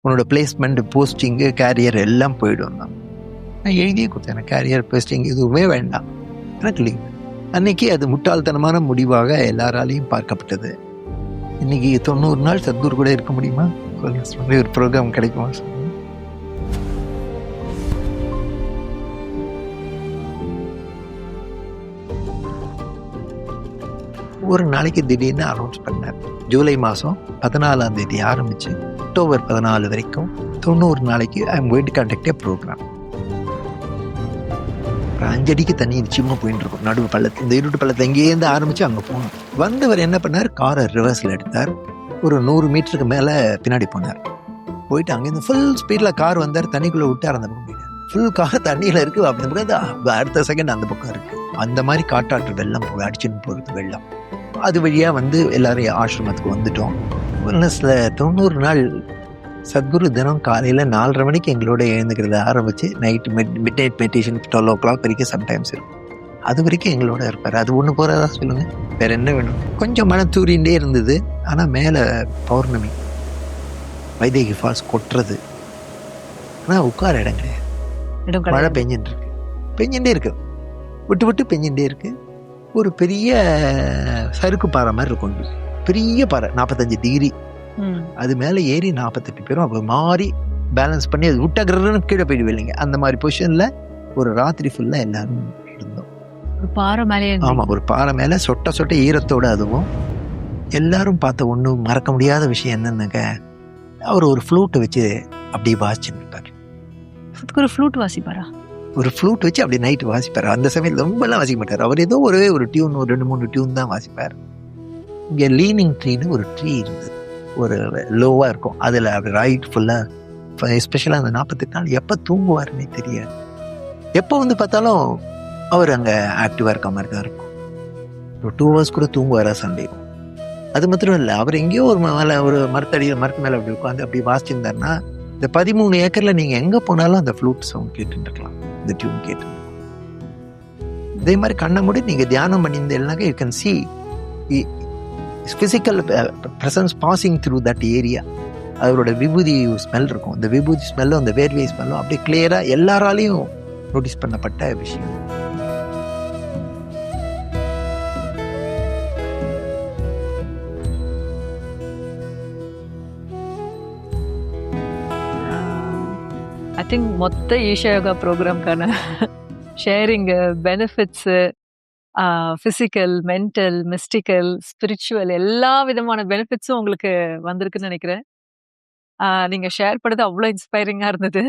உன்னோட placement, posting, carrier எல்லாம் போயிடும் தான். நான் எழுதியே கொடுத்தேன், எனக்கு கேரியர், போஸ்டிங் எதுவுமே வேண்டாம், எனக்கு லீவ். அன்னைக்கு அது முட்டாள்தனமான முடிவாக எல்லாராலையும் பார்க்கப்பட்டது. இன்னைக்கு 90 நாள் சத்குரு கூட இருக்க முடியுமா? ஒரு ப்ரோக்ராம் கிடைக்குமா? ஒரு நாளைக்கு திடீர்னு அனௌன்ஸ் பண்ணார். ஜூலை மாதம் 14ஆம் தேதி ஆரம்பிச்சு அக்டோபர் 14 வரைக்கும் 90 நாளைக்கு I am going to conduct a programme. 5 அடிக்கு தண்ணி நிச்சயமா போயிட்டு இருக்கும் நடுவு பள்ளத்து. இந்த இருட்டு பள்ளத்தை எங்கேருந்து ஆரம்பிச்சு அங்கே போகணும். வந்தவர் என்ன பண்ணார், காரை ரிவர்ஸில் எடுத்தார். ஒரு 100 மீட்டருக்கு மேலே பின்னாடி போனார். போயிட்டு அங்கேருந்து ஃபுல் ஸ்பீடில் கார் வந்தார். தண்ணிக்குள்ளே விட்டார். அந்த பக்கம் போயிட்டார். ஃபுல் கார் தண்ணியில் இருக்குது. அந்த பக்கம் அடுத்த செகண்ட் அந்த பக்கம் இருக்குது. அந்த மாதிரி காட்டாற்று வெள்ளம் அடிச்சுன்னு போகிறது வெள்ளம். அது வழியாக வந்து எல்லாரும் ஆசிரமத்துக்கு வந்துட்டோம். வெல்னஸில் 90 நாள் சத்குரு தினம் காலையில் 4:30 மணிக்கு எங்களோட எழுந்துக்கிறத ஆரம்பித்து night mid night meditation 12 o'clock வரைக்கும் சம்டைம்ஸ் இருக்கும். அது வரைக்கும் எங்களோட இருப்பார். அது ஒன்று போகிறதா சொல்லுங்கள், வேறு என்ன வேணும்? கொஞ்சம் மனம் தூரிகிட்டே இருந்தது. ஆனால் மேலே பௌர்ணமி, வைதேகி ஃபால்ஸ் கொட்டுறது. ஆனால் உட்கார இடம் கிடையாது. மழை பெஞ்சுட்டே இருக்கு, விட்டு விட்டு பெஞ்சுட்டே இருக்கு. ஒரு பெரிய சறுக்கு பாறை மாதிரி இருக்கும், பெரிய பாறை, 45 டிகிரி. அது மேலே ஏறி 48 பேரும் அப்போ மாறி பேலன்ஸ் பண்ணி அது விட்டாக்கிறன்னு கீழே போயிடுவே இல்லைங்க. அந்த மாதிரி பொசிஷனில் ஒரு ராத்திரி ஃபுல்லாக எல்லாரும் இருந்தோம். ஒரு பாறை மேலே. ஆமாம், ஒரு பாறை மேலே சொட்ட சொட்ட ஈரத்தோடு. அதுவும் எல்லாரும் பார்த்த ஒன்றும் மறக்க முடியாத விஷயம் என்னன்னாக்க, அவர் ஒரு ஃப்ளூட்டை வச்சு அப்படியே வாசிச்சுன்னு இருப்பார். ஒரு ஃப்ளூட் வாசிப்பாரா? ஒரு ஃப்ளூட் வச்சு அப்படி நைட்டு வாசிப்பார். அந்த சமயத்தில் ரொம்பலாம் வாசிக்க மாட்டார். அவர் ஏதோ ஒரு டியூன், ஒரு 2-3 டியூன் தான் வாசிப்பார். இங்கே லீனிங் ட்ரீன்னு ஒரு ட்ரீ இருந்தது, ஒரு லோவாக இருக்கும். அதில் அப்படி ரைட் ஃபுல்லாக, எஸ்பெஷலாக அந்த 48 நாள் எப்போ தூங்குவாருன்னே தெரியாது. எப்போ வந்து பார்த்தாலும் அவர் அங்கே ஆக்டிவாக இருக்க மாதிரி தான் இருக்கும். ஒரு 2 hours கூட தூங்குவாரா சந்தேகம். அது மாத்திரம் இல்லை, அவர் எங்கேயோ ஒரு மேலே, ஒரு மரத்து மேலே அப்படி உட்காந்து அப்படி வாசிச்சிருந்தாருன்னா, இந்த 13 ஏக்கரில் நீங்கள் எங்கே போனாலும் அந்த ஃப்ளூட் சவுண்ட் கேட்டுருக்கலாம், இந்த டியூன் கேட்டு. இதே மாதிரி கண்ணை மூடி நீங்கள் தியானம் பண்ணியிருந்தேன்னாக்க you can see physical presence passing through that area. அவரோட விபூதி ஸ்மெல் இருக்கும். இந்த விபூதி ஸ்மெல்லும் அந்த வேர்வை ஸ்மெல்லும் அப்படியே கிளியராக எல்லாராலையும் நோட்டீஸ் பண்ணப்பட்ட விஷயம். ஐ திங்க் மொத்த ஈஷா யோகா ப்ரோக்ராம்கான sharing, benefits, physical, mental, mystical, spiritual எல்லா விதமான பெனிஃபிட்ஸும் உங்களுக்கு வந்திருக்குன்னு நினைக்கிறேன். நீங்கள் ஷேர் பண்ணது அவ்வளோ இன்ஸ்பைரிங்காக இருந்தது.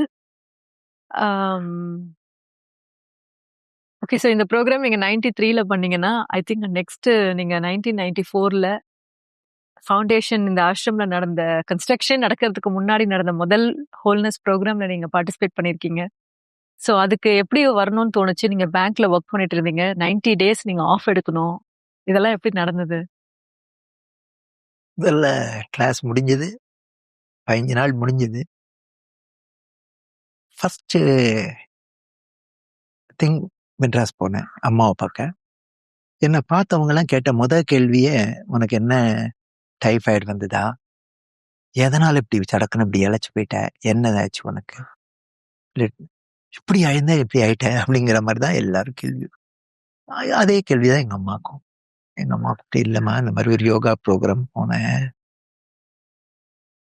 ஓகே, ஸோ இந்த ப்ரோக்ராம் நீங்கள் 93ல் பண்ணீங்கன்னா, ஐ திங்க் நெக்ஸ்ட்டு நீங்கள் 1994ல் ஃபவுண்டேஷன் இந்த ஆசிரமில் நடந்த கன்ஸ்ட்ரக்ஷன் நடக்கிறதுக்கு முன்னாடி நடந்த முதல் ஹோல்னஸ் ப்ரோக்ராமில் நீங்கள் பார்ட்டிசிபேட் பண்ணியிருக்கீங்க. ஸோ அதுக்கு எப்படி வரணும்னு தோணுச்சு? நீங்கள் பேங்க்ல ஒர்க் பண்ணிட்டு இருந்தீங்க, 90 days நீங்கள் ஆஃப் எடுக்கணும், இதெல்லாம் எப்படி நடந்தது? முதல்ல கிளாஸ் முடிஞ்சது, 15 நாள் முடிஞ்சது. ஃபஸ்ட்டு திங் மெட்ராஸ் போனேன் அம்மாவை பார்க்க. என்னை பார்த்தவங்கலாம் கேட்ட முதல் கேள்வியே, உனக்கு என்ன டைஃபாய்டு வந்ததா, எதனால் இப்படி சடக்குன்னு இப்படி இழைச்சி போயிட்ட, என்ன ஆச்சு உனக்கு, இப்படி ஆயிருந்தா எப்படி ஆயிட்ட அப்படிங்கிற மாதிரி தான் எல்லாரும் கேள்வி. அதே கேள்வி தான் எங்கள் அம்மாக்கும். எங்கள் அம்மா கூப்பிட்டு, இல்லைம்மா இந்த மாதிரி ஒரு யோகா ப்ரோக்ராம் போனேன்,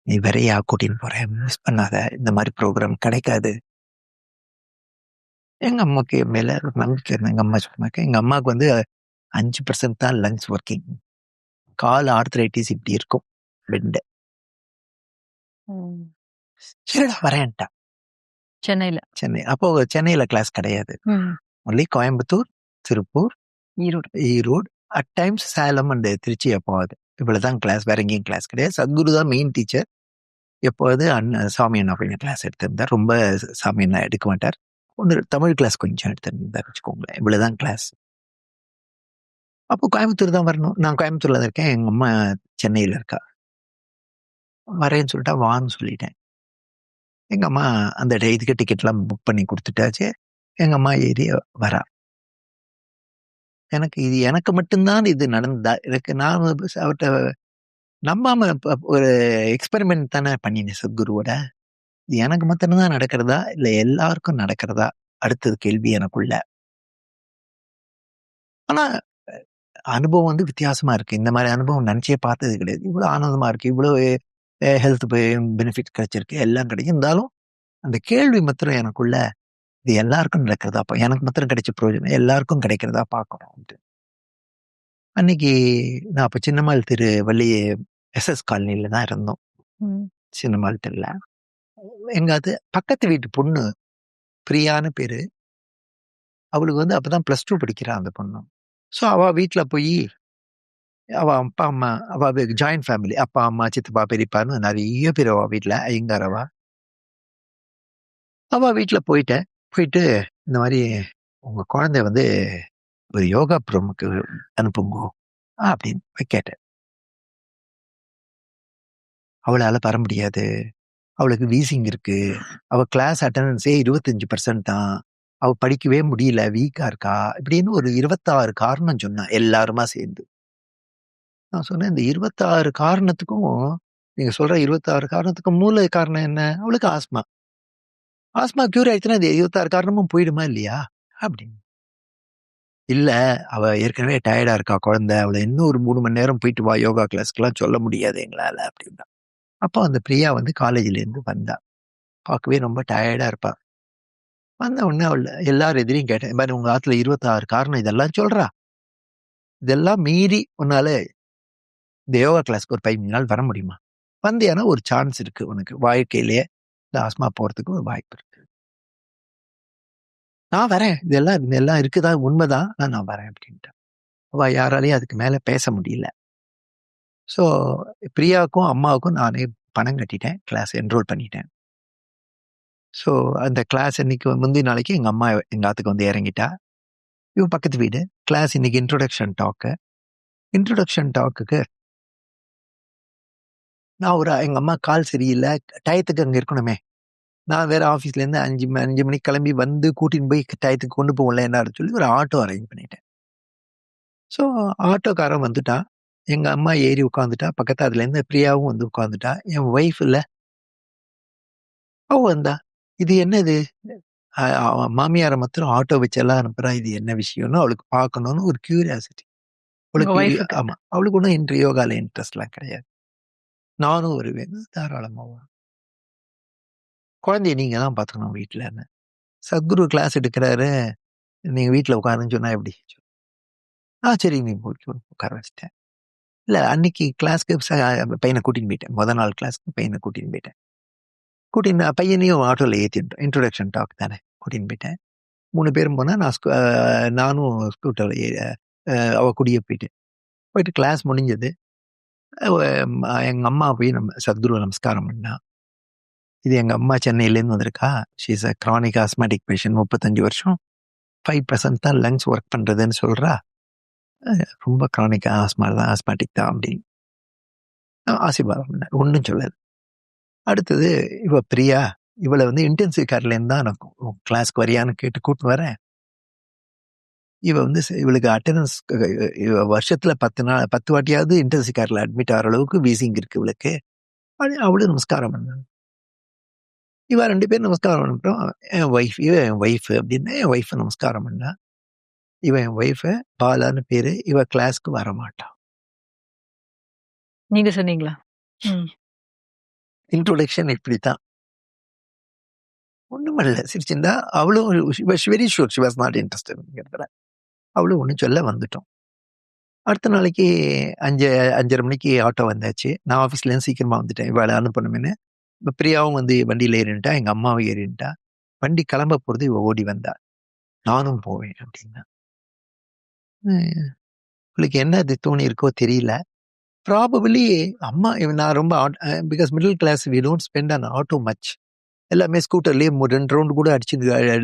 நீ வரையா கூட்டின்னு போகிறேன், மிஸ் பண்ணாத, இந்த மாதிரி ப்ரோக்ராம் கிடைக்காது. எங்கள் அம்மாவுக்கு மேலே ஒரு நம்பிக்கை இருந்தேன். எங்கள் அம்மா சொன்னாக்க, எங்கள் அம்மாவுக்கு வந்து 5% தான் லங்ஸ் ஒர்க்கிங், கால் ஆர்த்ரைட்டிஸ் இப்படி இருக்கும் பெண்டு. சரிடா வரேன்ட்டா. சென்னை அப்போ சென்னையில் கிளாஸ் கிடையாது, only Coimbatore, Tiruppur, Erode, at times Salem and Trichy. எப்போது இவ்வளோதான் கிளாஸ், வேற எங்கேயும் கிளாஸ் கிடையாது. சத்குரு தான் மெயின் டீச்சர். எப்போது சாமி அண்ணா கொஞ்சம் கிளாஸ் எடுத்திருந்தார், ரொம்ப சாமி அண்ணா எடுக்க மாட்டார். ஒன்று தமிழ் கிளாஸ் கொஞ்சம் எடுத்திருந்தார் வச்சுக்கோங்களேன். இவ்வளோதான் கிளாஸ். அப்போ கோயம்புத்தூர் தான் வரணும். நான் கோயம்புத்தூர்ல தான் இருக்கேன், எங்கள் அம்மா சென்னையில் இருக்கா. வரேன்னு சொல்லிட்டா வான்னு சொல்லிட்டேன். எங்கள் அம்மா அந்த இதுக்கு டிக்கெட்லாம் புக் பண்ணி கொடுத்துட்டாச்சு. எங்கள் அம்மா ஏறி வரா. எனக்கு மட்டும்தான் இது நடந்ததா, எனக்கு நான் அவர்கிட்ட நம்பாம ஒரு எக்ஸ்பெரிமெண்ட் தானே பண்ணினேன் சத்குருவோட. இது எனக்கு மாத்திரம்தான் நடக்கிறதா இல்ல எல்லாருக்கும் நடக்கிறதா அடுத்தது கேள்வி எனக்குள்ள. ஆனா அனுபவம் வந்து வித்தியாசமா இருக்கு. இந்த மாதிரி அனுபவம் நினைச்சே பார்த்தது கிடையாது. இவ்வளவு ஆனந்தமா இருக்கு, இவ்வளவு ஹெல்த் பெனிஃபிட் கிடைச்சிருக்கு, எல்லாம் கிடைக்கும். இருந்தாலும் அந்த கேள்வி மாத்திரம் எனக்குள்ள, இது எல்லாருக்கும் நடக்கிறதா, எனக்கு மாத்திரம் கிடைச்ச பிரயோஜனம் எல்லாருக்கும் கிடைக்கிறதா பார்க்கணும். அன்னைக்கு நான் அப்ப சின்னம்மாள் திரு வள்ளி எஸ்எஸ் காலனில தான் இருந்தோம். சின்னம்மாள் தெருல எங்காவது பக்கத்து வீட்டு பொண்ணு பிரியான்னு பேரு. அவளுக்கு வந்து அப்பதான் +2 படிக்கிறா அந்த பொண்ணு. ஸோ அவ வீட்டுல போய் அவ அப்பா அம்மா, அவ ஜாயிண்ட் ஃபேமிலி, அப்பா அம்மா சித்தப்பா பெரியப்பான்னு நிறைய பேர் அவ வீட்டுல, ஐயங்கார் அவ வீட்டுல போயிட்டு இந்த மாதிரி உங்க குழந்தை வந்து ஒரு யோகா ப்ரோமுக்கு அனுப்புங்க அப்படின்னு கேட்டேன். அவளால வர முடியாது, அவளுக்கு வீசிங் இருக்கு, அவ கிளாஸ் அட்டண்டன்ஸே 25% தான், அவ படிக்கவே முடியல, வீக்கா இருக்கா, இப்படின்னு ஒரு 26 காரணம் சொன்னா எல்லாருமா சேர்ந்து. நான் சொன்னேன், இந்த 26 காரணத்துக்கும், நீங்க சொல்ற 26 காரணத்துக்கும் மூல காரணம் என்ன? அவளுக்கு ஆஸ்மா. ஆஸ்மா கியூர் ஆயிடுச்சுன்னா இந்த 26 காரணமும் போயிடுமா இல்லையா அப்படின்னு. இல்ல, அவ ஏற்கனவே டயர்டா இருக்கா குழந்தை, அவளை இன்னும் ஒரு 3 மணி நேரம் போயிட்டு வா யோகா கிளாஸ்க்குலாம் சொல்ல முடியாது எங்களால அப்படின்னா. அப்போ அந்த பிரியா வந்து காலேஜ்ல இருந்து வந்தா, பார்க்கவே ரொம்ப டயர்டா இருப்பா. வந்த உடனே அவள் எல்லாரும் எதிரையும் கேட்டேன், பாரு உங்க ஆத்துல 26 காரணம் இதெல்லாம் சொல்றா, இதெல்லாம் மீறி உன்னால இந்த யோகா கிளாஸ்க்கு ஒரு 15 நாள் வர முடியுமா? வந்தியானா ஒரு சான்ஸ் இருக்கு உனக்கு, வாழ்க்கையிலேயே இந்த ஆஸ்மா போறதுக்கு ஒரு வாய்ப்பு இருக்கு. நான் வரேன், இதெல்லாம் இருக்குதா, உண்மைதான், நான் வரேன் அப்படின்ட்டேன். அவ யாராலையும் அதுக்கு மேல பேச முடியல. ஸோ பிரியாவுக்கும் அம்மாவுக்கும் நானே பணம் கட்டிட்டேன், கிளாஸ் என்ரோல் பண்ணிட்டேன். ஸோ அந்த கிளாஸ் இன்னைக்கு முந்தைய நாளைக்கு எங்க அம்மா எங்க ஆத்துக்கு வந்து இறங்கிட்டா. இவ பக்கத்து வீடு. கிளாஸ் இன்னைக்கு இன்ட்ரோடக்ஷன் டாக்குக்கு நான் எங்க அம்மா கால் சரியில்லை, டயத்துக்கு அங்க இருக்கணுமே, நான் வேற ஆஃபீஸ்ல இருந்து 5 மணிக்கு கிளம்பி வந்து கூட்டின்னு போய் டயத்துக்கு கொண்டு போகல என்ன சொல்லி ஒரு ஆட்டோ அரேஞ்ச் பண்ணிட்டேன். ஸோ ஆட்டோக்காரன் வந்துட்டான், எங்க அம்மா ஏறி உட்காந்துட்டா, பக்கத்து அதுல இருந்து பிரியாவும் வந்து உட்காந்துட்டா. என் ஒய்ஃப் இல்ல, அவ வந்தா. இது என்னது, மாமியாரை மாத்திரம் ஆட்டோ வச்செல்லாம் அனுப்புறா, இது என்ன விஷயம்னு அவளுக்கு பார்க்கணும்னு ஒரு கியூரியாசிட்டி. அவளுக்கு ஆமா, அவளுக்கு ஒன்றும் இன்று யோகால இன்ட்ரெஸ்ட்லாம் கிடையாது. நானும் வருவேன், தாராளமா வரும். குழந்தைய நீங்க தான் பார்த்துக்கணும் வீட்டுலன்னு. சத்குரு கிளாஸ் எடுக்கிறாரு, நீங்க வீட்டுல உட்காருன்னு சொன்னா எப்படி? சரி நீ போய் உட்கார வச்சுட்டேன். இல்ல அன்னைக்கு கிளாஸ்க்கு பையனை கூட்டின்னு போயிட்டேன். முதல் நாள் கிளாஸ்க்கு பையனை கூட்டின்னு போயிட்டேன். பையனையும் ஆட்டோல ஏற்றிட்டோம், இன்ட்ரோடக்ஷன் டாக் தானே, கூட்டின்னு போயிட்டேன். 3 பேரும் போனா நானும் ஸ்கூட்டர்ல அவ கூடயே போயிட்டு கிளாஸ் முடிஞ்சது. எங்க அம்மா போய் சத்குரு நமஸ்காரம் பண்ணா. இது எங்க அம்மா சென்னையிலேருந்து வந்திருக்கா, she is a chronic osmotic patient, 35 வருஷம், 5% தான் லங்ஸ் ஒர்க் பண்றதுன்னு சொல்றா, ரொம்ப கிரானிக் ஆஸ்மேட்டிக் தான் அப்படின்னு ஆசீர்வாதம் பண்ண, ஒன்றும் சொல்லாது. அடுத்தது இவ பிரியா, இவளை வந்து இன்டென்சிவ் கேர்லேருந்து தான் நான் கிளாஸ்க்கு வரியான்னு கேட்டு கூட்டு வரேன். இவ வந்து இவளுக்கு அட்டண்டன்ஸ் வருஷத்துல 10 வாட்டியாவது இன்டென்சிவ் கேர்ல அட்மிட் ஆகிற அளவுக்கு வீசிங் இருக்கு இவளுக்கு. அவளும் நமஸ்காரம் பண்ண. இவ 2 பேரும் நமஸ்காரம் பண்ணுறோம். இவ என் ஒய்ஃப் அப்படின்னு என் ஒய்ஃப் நமஸ்காரம் பண்ணா. இவ என் ஒய்ஃப் பாலான்னு பேரு. இவ கிளாஸ்க்கு வர மாட்டா. நீங்க சொன்னீங்களா? இன்ட்ரோடக்ஷன் இப்படித்தான். ஒண்ணும் இல்ல, சிரிச்சிருந்தா. அவளும் very sure she was not interested. அவளும் ஒன்றும் சொல்ல வந்துட்டோம். அடுத்த நாளைக்கு 5:30 மணிக்கு ஆட்டோ வந்தாச்சு. நான் ஆஃபீஸ்லேருந்து சீக்கிரமா வந்துட்டேன், இவளை அனுப்பணும்னு. இப்போ பிரியாவும் வந்து வண்டியில் ஏறின்ட்டா, எங்க அம்மாவும் ஏறின்ட்டா. வண்டி கிளம்ப போறது, இவ ஓடி வந்தா, நானும் போவேன் அப்படின்னா. இவளுக்கு என்ன அது தோணி இருக்கோ தெரியல. ப்ராபபிளி அம்மா, நான் ரொம்ப because middle class, we don't spend on auto much. எல்லாமே ஸ்கூட்டர்லேயே 2 ரவுண்டு கூட அடிச்சு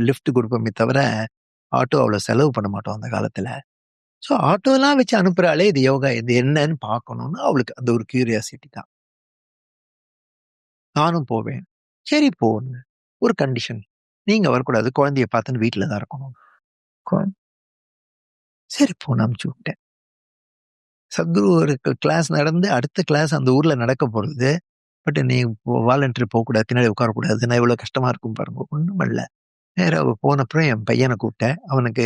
லிஃப்ட் கொடுப்போமே தவிர ஆட்டோ அவ்வளோ செலவு பண்ண மாட்டோம் அந்த காலத்துல. ஸோ ஆட்டோலாம் வச்சு அனுப்புறாளே, இது யோகா இது என்னன்னு பார்க்கணும்னு அவளுக்கு அந்த ஒரு கியூரியாசிட்டி தான். நானும் போவேன். சரி போன்னு ஒரு கண்டிஷன், நீங்க வரக்கூடாது, குழந்தைய பார்த்துன்னு வீட்டுல தான் இருக்கணும். சரி போன்னு அனுப்பிச்சு விட்டேன். சத்குரு ஒரு கிளாஸ் நடந்து அடுத்த கிளாஸ் அந்த ஊர்ல நடக்க போறது. பட் நீ வாலண்டியர் போகக்கூடாது, பின்னாடி உட்காரக்கூடாது, நான் எவ்வளவு கஷ்டமா இருக்கும் பாருங்க. ஒண்ணும் இல்ல. நேரா போனப்புறம் என் பையனை கூப்பிட்டேன். அவனுக்கு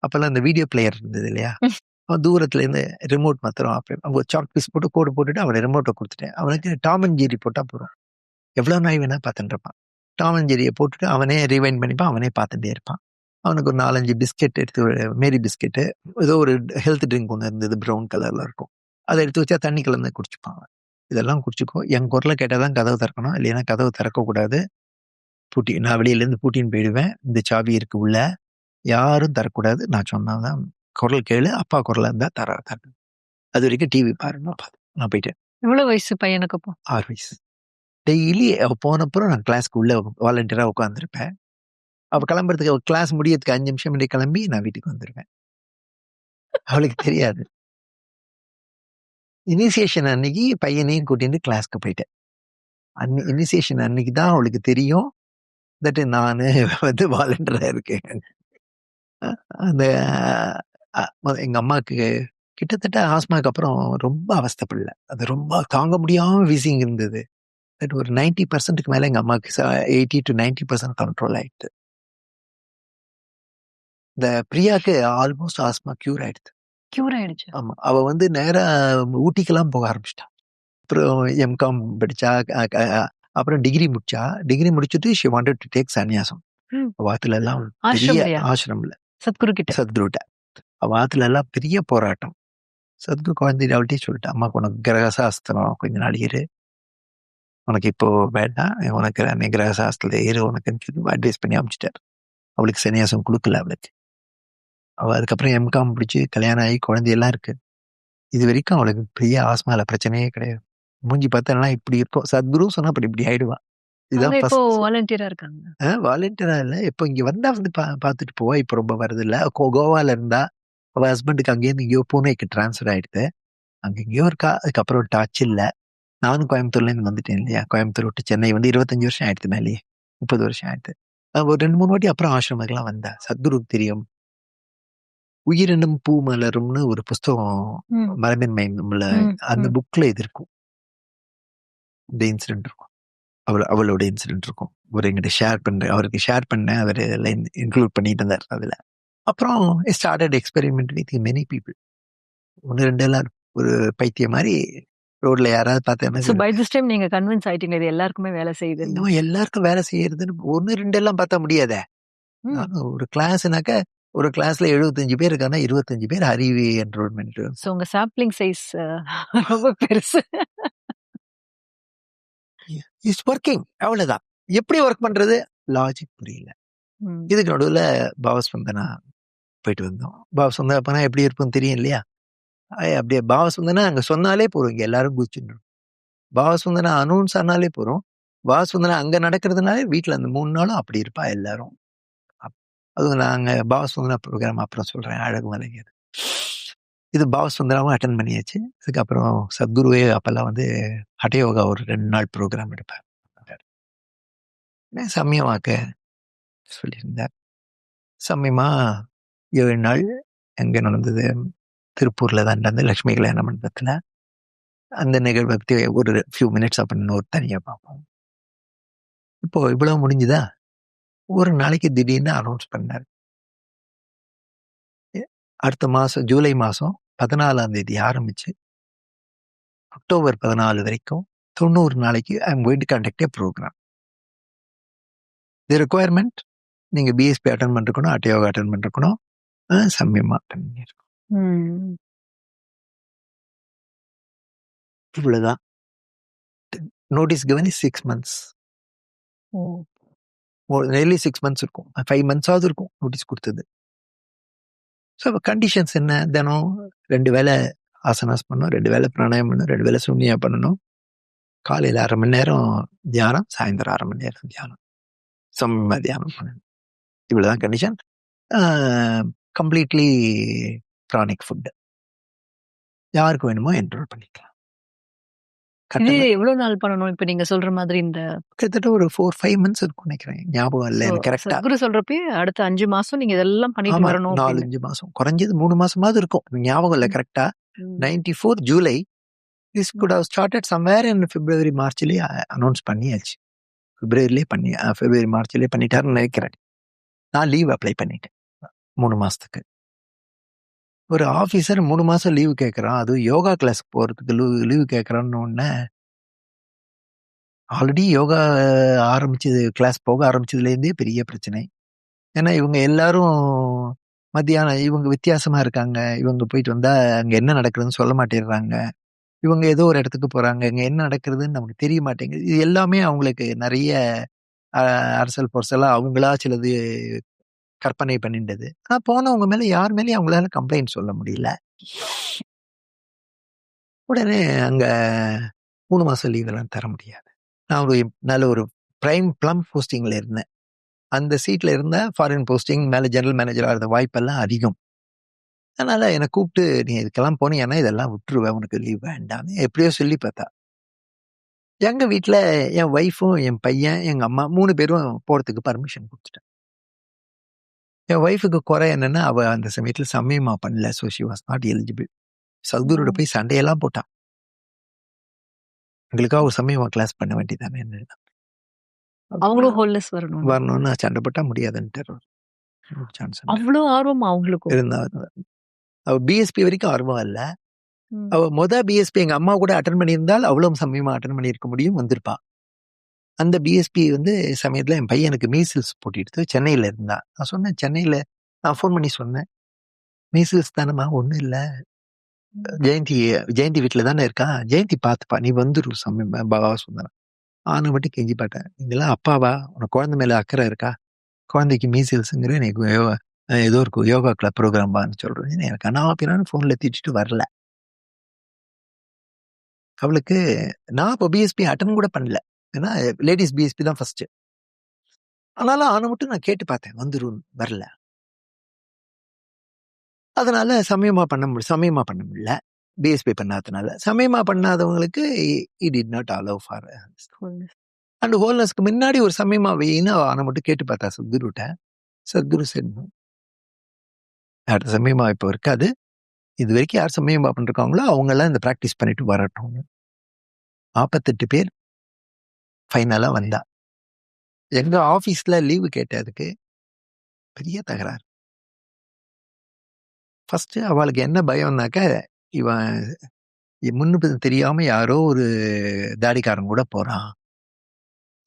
அப்பெல்லாம் இந்த வீடியோ பிளேயர் இருந்தது இல்லையா, அவன் தூரத்துல இருந்து ரிமோட் மாத்திரம் அவங்க சாக் பீஸ் போட்டு கோடு போட்டுட்டு அவனை ரிமோட்டை கொடுத்துட்டேன். அவனுக்கு டாம் அண்ட் ஜெரி போட்டா போதும், எவ்வளவு நாய் வேணா பார்த்துட்டு இருப்பான். டாம் அண்ட் ஜெரியை போட்டுட்டு அவனே ரிவைண்ட் பண்ணிப்பான், அவனே பார்த்துட்டே இருப்பான். அவனுக்கு ஒரு 4-5 பிஸ்கெட் எடுத்து, மேரி பிஸ்கெட்டு, ஏதோ ஒரு ஹெல்த் ட்ரிங்க் ஒன்று இருந்தது, ப்ரௌன் கலர்ல இருக்கும். அதை எடுத்து வச்சா தண்ணி கலந்து குடிச்சுப்பாங்க. இதெல்லாம் குடிச்சுக்கோ, என் குரலை கேட்டாதான் கதவு திறக்கணும், இல்லைன்னா கதவு திறக்கக்கூடாது. பூட்டி, நான் வெளியிலேருந்து பூட்டின்னு போயிடுவேன். இந்த சாவி இருக்கு உள்ள, யாரும் தரக்கூடாது, நான் சொன்னாதான் குரல் கேளு, அப்பா குரலா இருந்தா தர. அது வரைக்கும் டிவி பாருங்க. நான் போயிட்டேன். எவ்வளவு வயசு பையனுக்கு அப்போ? 6 வயசு. டெய்லி அவ போனப்புறம் நான் கிளாஸ்க்கு உள்ள வாலண்டியரா உட்காந்துருப்பேன். அவ கிளம்புறதுக்கு, அவ கிளாஸ் முடியறதுக்கு 5 நிமிஷம் முன்னாடி கிளம்பி நான் வீட்டுக்கு வந்துருவேன். அவளுக்கு தெரியாது. இனிஷியேஷன் அன்னைக்கு பையனையும் கூட்டிட்டு கிளாஸ்க்கு போயிட்டேன். இனிஷியேஷன் அன்னைக்கு தான் அவளுக்கு தெரியும் தட் நானு வந்து வாலண்டியரா இருக்கேன். அந்த எங்க அம்மாவுக்கு கிட்டத்தட்ட ஆஸ்மாக்கு அப்புறம் ரொம்ப அவஸ்தைப்படல. அது ரொம்ப தாங்க முடியாம வீசிங் இருந்தது. பட் ஒரு 90% மேல எங்க அம்மாவுக்கு 80 to 90% கண்ட்ரோல் ஆயிடுது. இந்த பிரியாக்கு ஆல்மோஸ்ட் ஆஸ்மா கியூர் ஆயிடுது. கியூர் ஆயிடுச்சு. ஆமா, அவ வந்து நேரா ஊட்டிக்கெல்லாம் போக ஆரம்பிச்சிட்டா. அப்புறம் எம்காம் படிச்சா, அப்புறம் டிகிரி முடிச்சா. டிகிரி முடிச்சுட்டு ஷி வாண்டட் டு டேக் சன்னியாசம். வாத்துல எல்லாம் பெரிய ஆசிரம்ல, சத்குருட்ட வாத்துல எல்லாம் பெரிய போராட்டம். சத்குரு குழந்தை அவள்கிட்டே சொல்லிட்டா, அம்மாக்கு உனக்கு கிரகசாஸ்திரம் கொஞ்ச நாள் இரு, உனக்கு இப்போ வேண்டாம், உனக்கு நீ கிரகசாஸ்திரத்துல இரு உனக்கு அட்வைஸ் பண்ணி அமைச்சிட்டார். அவளுக்கு சன்னியாசம் கொடுக்கல அவளுக்கு. அவ அதுக்கப்புறம் எம்காம் பிடிச்சி கல்யாணம் ஆகி குழந்தையெல்லாம் இருக்கு. இது வரைக்கும் அவளுக்கு பெரிய ஆஸ்மால பிரச்சனையே கிடையாது. மூஞ்சி பார்த்தா இப்படி இருக்கும். சத்குரு சொன்னா அப்படி இப்படி ஆயிடுவான். இதுதான் வாலண்டியரா இருக்காங்க. வாலண்டியரா இல்ல, இப்போ இங்க வந்தா வந்து பாத்துட்டு போவா. இப்ப ரொம்ப வருது இல்ல. கோவால இருந்தா அவ ஹஸ்பண்டுக்கு அங்கேயிருந்து இங்கேயோ பூனேக்கு டிரான்ஸ்ஃபர் ஆயிடுது. அங்க எங்கேயோ இருக்கா. அதுக்கப்புறம் டச் இல்ல. நானும் கோயம்புத்தூர்ல இருந்து வந்துட்டேன் இல்லையா. கோயம்புத்தூர் விட்டு சென்னை வந்து 25 வருஷம் ஆயிடுது, மேலேயே 30 வருஷம் ஆயிடுது. ஒரு 2-3 வாட்டி அப்புறம் ஆசிரமத்துக்குலாம் வந்தா. சத்குருக்கு தெரியும். உயிரினும் பூ மலரும்னு ஒரு புஸ்தகம் மரபின் மையம்ல, அந்த புக்ல இது இருக்கும், இந்த இன்சிடென்ட் இருக்கும். அவளோட இன்சிடென்ட் இருக்கும். ஒரு எங்கிட்ட ஷேர் பண்றேன், அவருக்கு ஷேர் பண்ணேன், அவர் இன்க்ளூட் பண்ணிட்டு இருந்தார் அதுல. அப்புறம் started experiment with many people. 1-2 எல்லாம் ஒரு பைத்தியம் மாதிரி ரோட்ல யாராவது பார்த்தா, பை திஸ் டைம் நீங்க கன்வின்ஸ் ஆயிட்டீங்க இது எல்லாருக்குமே வேலை செய்யுது. இன்னும் எல்லாருக்கும் வேலை செய்யறதுன்னு 1-2 எல்லாம் பார்த்தா முடியாதே. ஒரு கிளாஸ்னாக்க, ஒரு கிளாஸ்ல 75 பேர் இருக்காங்கன்னா 25 பேர் அறிவு என்ரோல்மெண்ட். உங்க சாம்பிளிங் சைஸ் ரொம்ப பெருசு. இட்ஸ் ஒர்க்கிங், அவ்வளவுதான். எப்படி ஒர்க் பண்றது லாஜிக் புரியல. இதுக்கு நடுவுல பாவஸ்பந்தனா போயிட்டு வந்தோம். பாவஸ்பந்தனா அப்பனா எப்படி இருக்கும் தெரியும் இல்லையா. அப்படியே பாவஸ்பந்தனா அங்க சொன்னாலே போறோம், இங்க எல்லாரும் குதிச்சுடும். பாவஸ்பந்தனா அனௌன்ஸ் ஆனாலே போறோம். பாவஸ்பந்தனா அங்க நடக்கிறதுனாலே வீட்டுல அந்த 3 நாளும் அப்படி இருப்பா எல்லாரும். அதுவும் நாங்க பாவஸ்பந்தனா ப்ரோக்ராம் அப்புறம் சொல்றேன், அழகு மலைஞர். இது பாவஸ்பந்தனாவும் அட்டன் பண்ணியாச்சு. அதுக்கப்புறம் சத்குருவே அப்பெல்லாம் வந்து ஹட்டயோகா ஒரு 2 நாள் ப்ரோக்ராம் எடுப்பார். சமயமாக்க சொல்லியிருந்தார். சமயமா 7 நாள் எங்க நடந்தது, திருப்பூர்ல தான் நடந்தது, லட்சுமி கல்யாண மண்டபத்துல. அந்த நிகழ்வை பத்தி ஒரு ஃபியூ மினிட்ஸ் அப்படின்னு ஒரு தனியா பார்ப்போம். இப்போ இவ்வளவு முடிஞ்சுதா. ஒரு நாளைக்கு திடீர்னு அனௌன்ஸ் பண்ணார், அடுத்த மாசம் ஜூலை மாசம் 14ஆம் தேதி ஆரம்பிச்சு அக்டோபர் 14 வரைக்கும் 90 நாளைக்கு I am going to conduct a programme. The requirement நீங்க பிஎஸ்பி அட்டன் பண்ணிருக்கணும், ஹட்டயோகா அட்டன் பண்ணிருக்கணும், சமயமா அட்டன் பண்ணிருக்கணும். இவ்வளவுதான். Notice given is 6 months. nearly 6 months இருக்கும், 5 months ஆகுது இருக்கும் நோட்டீஸ் கொடுத்தது. ஸோ கண்டிஷன்ஸ் என்ன, தினம் 2 வேளை ஆசனாஸ் பண்ணணும், 2 வேளை பிராணாயம் பண்ணணும், 2 வேளை சூன்யா பண்ணணும், காலையில் 1/2 மணி நேரம் தியானம், சாயந்தரம் 1/2 மணி நேரம் தியானம், சமயமா தியானம் பண்ணணும். இவ்வளவுதான் கண்டிஷன். Completely pranic food. யாருக்கு வேணுமோ என்ரோல் பண்ணிக்கலாம். எவ்வளவு நாள் பண்ணணும் இப்ப நீங்க சொல்ற மாதிரி? இந்த கிட்டத்தட்ட ஒரு 4-5 months இருக்கும் நினைக்கிறேன், ஞாபகம் இல்லை எனக்கு கரெக்டா. குரு சொல்றப்ப அடுத்த 5 மாசம் நீங்க இதெல்லாம் பண்ணிட்டு வரணும். 4-5 மாசம், குறைஞ்சது 3 மாசமாவது இருக்கும், ஞாபகம் இல்லை கரெக்டா. 94 July. This could have started somewhere in February மார்ச்லேயே அனௌன்ஸ் பண்ணியாச்சு. பிப்ரவரி மார்ச்லேயே பண்ணிட்டாருன்னு நினைக்கிறேன். நான் லீவ் அப்ளை பண்ணிட்டேன் 3 மாசத்துக்கு. ஒரு ஆஃபீஸர் 3 மாசம் லீவு கேட்குறான், அதுவும் யோகா கிளாஸ் போகிறதுக்கு லீவு கேட்குறான்னு ஒன்று. ஆல்ரெடி யோகா ஆரம்பிச்சது, கிளாஸ் போக ஆரம்பிச்சதுலேருந்தே பெரிய பிரச்சனை. ஏன்னா இவங்க எல்லாரும் மத்தியானம் இவங்க வித்தியாசமா இருக்காங்க. இவங்க போயிட்டு வந்தா அங்க என்ன நடக்குதுன்னு சொல்ல மாட்டேங்கிறாங்க. இவங்க ஏதோ ஒரு இடத்துக்கு போறாங்க, இங்க என்ன நடக்குதுன்னு நமக்கு தெரிய மாட்டேங்குது. இது எல்லாமே அவங்களுக்கு நிறைய அரசல் பொரசலா அவங்களா சிலது கற்பனை பண்ணிட்டது. ஆனா போனவங்க மேல யார் மேலேயும் அவங்களால கம்ப்ளைண்ட் சொல்ல முடியல. உடனே அங்க 3 மாசம் லீவ் எல்லாம் தர முடியாது. நான் ஒரு நல்ல ஒரு ப்ளம் போஸ்டிங்ல இருந்தேன். அந்த சீட்ல இருந்த ஃபாரின் போஸ்டிங் மேல ஜெனரல் மேனேஜரா இருந்த வாய்ப்பெல்லாம் அதிகம். அதனால என்னை கூப்பிட்டு, நீ இதுக்கெல்லாம் போனீங்கன்னா இதெல்லாம் விட்டுருவேன், உனக்கு லீவ் வேண்டாம்னு எப்படியோ சொல்லி பார்த்தா. எங்க வீட்டுல என் ஒய்ஃபும் என் பையன் எங்க அம்மா 3 பேரும் போறதுக்கு பர்மிஷன் கொடுத்துட்டேன். என் ஒய்ஃபுக்கு குறை என்னன்னா, அவ அந்த சமயத்துல சமயமா பண்ணல. So she was not eligible. சத்குருட போய் சண்டையெல்லாம் போட்டான். எங்களுக்காக ஒரு சமயமா கிளாஸ் பண்ண வேண்டியதானே என்ன அவங்களும் ஹோல்னஸ் வரணும் வரணும்னு சண்டை போட்டா முடியாதுன்ட்டு சான்ஸ் அவ்வளோ ஆர்வம் அவங்களுக்கும் இருந்தா. அவ பிஎஸ்பி வரைக்கும் ஆர்வம் இல்லை. அவ பிஎஸ்பி எங்க அம்மா கூட அட்டன் பண்ணியிருந்தால் அவ்வளவு சமயமா அட்டன் பண்ணியிருக்க முடியும், வந்திருப்பா. அந்த பிஎஸ்பி சமயத்துல என் பையனுக்கு மீசில்ஸ் போட்டிட்டு சென்னையில இருந்தா. நான் சொன்னேன், சென்னையில நான் ஃபோன் பண்ணி சொன்னேன், மீசில்ஸ் தானம்மா, ஒண்ணும் இல்லை, ஜெயந்தி வீட்டுல தானே இருக்கா, ஜெயந்தி பார்த்துப்பா, நீ வந்துரு சமயம் பாபா சொன்னான். ஆனு மட்டும் கெஞ்சி பார்த்தேன், இதெல்லாம் அப்பாவா, உனக்கு குழந்தை மேல அக்கறை இருக்கா, குழந்தைக்கு மீசில்ஸுங்கிற எனக்கு ஏதோ ஒரு யோகா கிளப் ப்ரோக்ராம் பான்னு சொல்றேன். எனக்கு அனாப்பினான்னு போன்ல திட்டிட்டு வரல. அவளுக்கு நான் இப்போ பிஎஸ்பி அட்டன் கூட பண்ணல, ஏன்னா லேடிஸ் பிஎஸ்பி தான் ஃபர்ஸ்ட். ஆனாலும் ஆன மட்டும் நான் கேட்டு பார்த்தேன், வந்துரும், வரல. அதனால சமயமா பண்ண முடியல. பிஎஸ்பி பண்ணாதனால. சமயமா பண்ணாதவங்களுக்கு did not allow for and ஹோல்னஸ்க்கு முன்னாடி ஒரு சமயமா வெயின்னு ஆன மட்டும் கேட்டு பார்த்தா சத்குருட்ட. சத்குரு சென்னும் அடுத்த சமயமா இப்போ இருக்காது, இது வரைக்கும் யார் சமயமா பண்ணிருக்காங்களோ அவங்க எல்லாம் இந்த பிராக்டிஸ் பண்ணிட்டு வரட்டும். 48 பேர் ஃபைனலா வந்தா. எங்க ஆபீஸ்ல லீவு கேட்டதுக்கு பெரிய தகராறு. ஃபர்ஸ்ட் அவளுக்கு என்ன பயம்னாக்க, இவன் முன்னு தெரியாம யாரோ ஒரு தாடிக்காரன் கூட போறான்,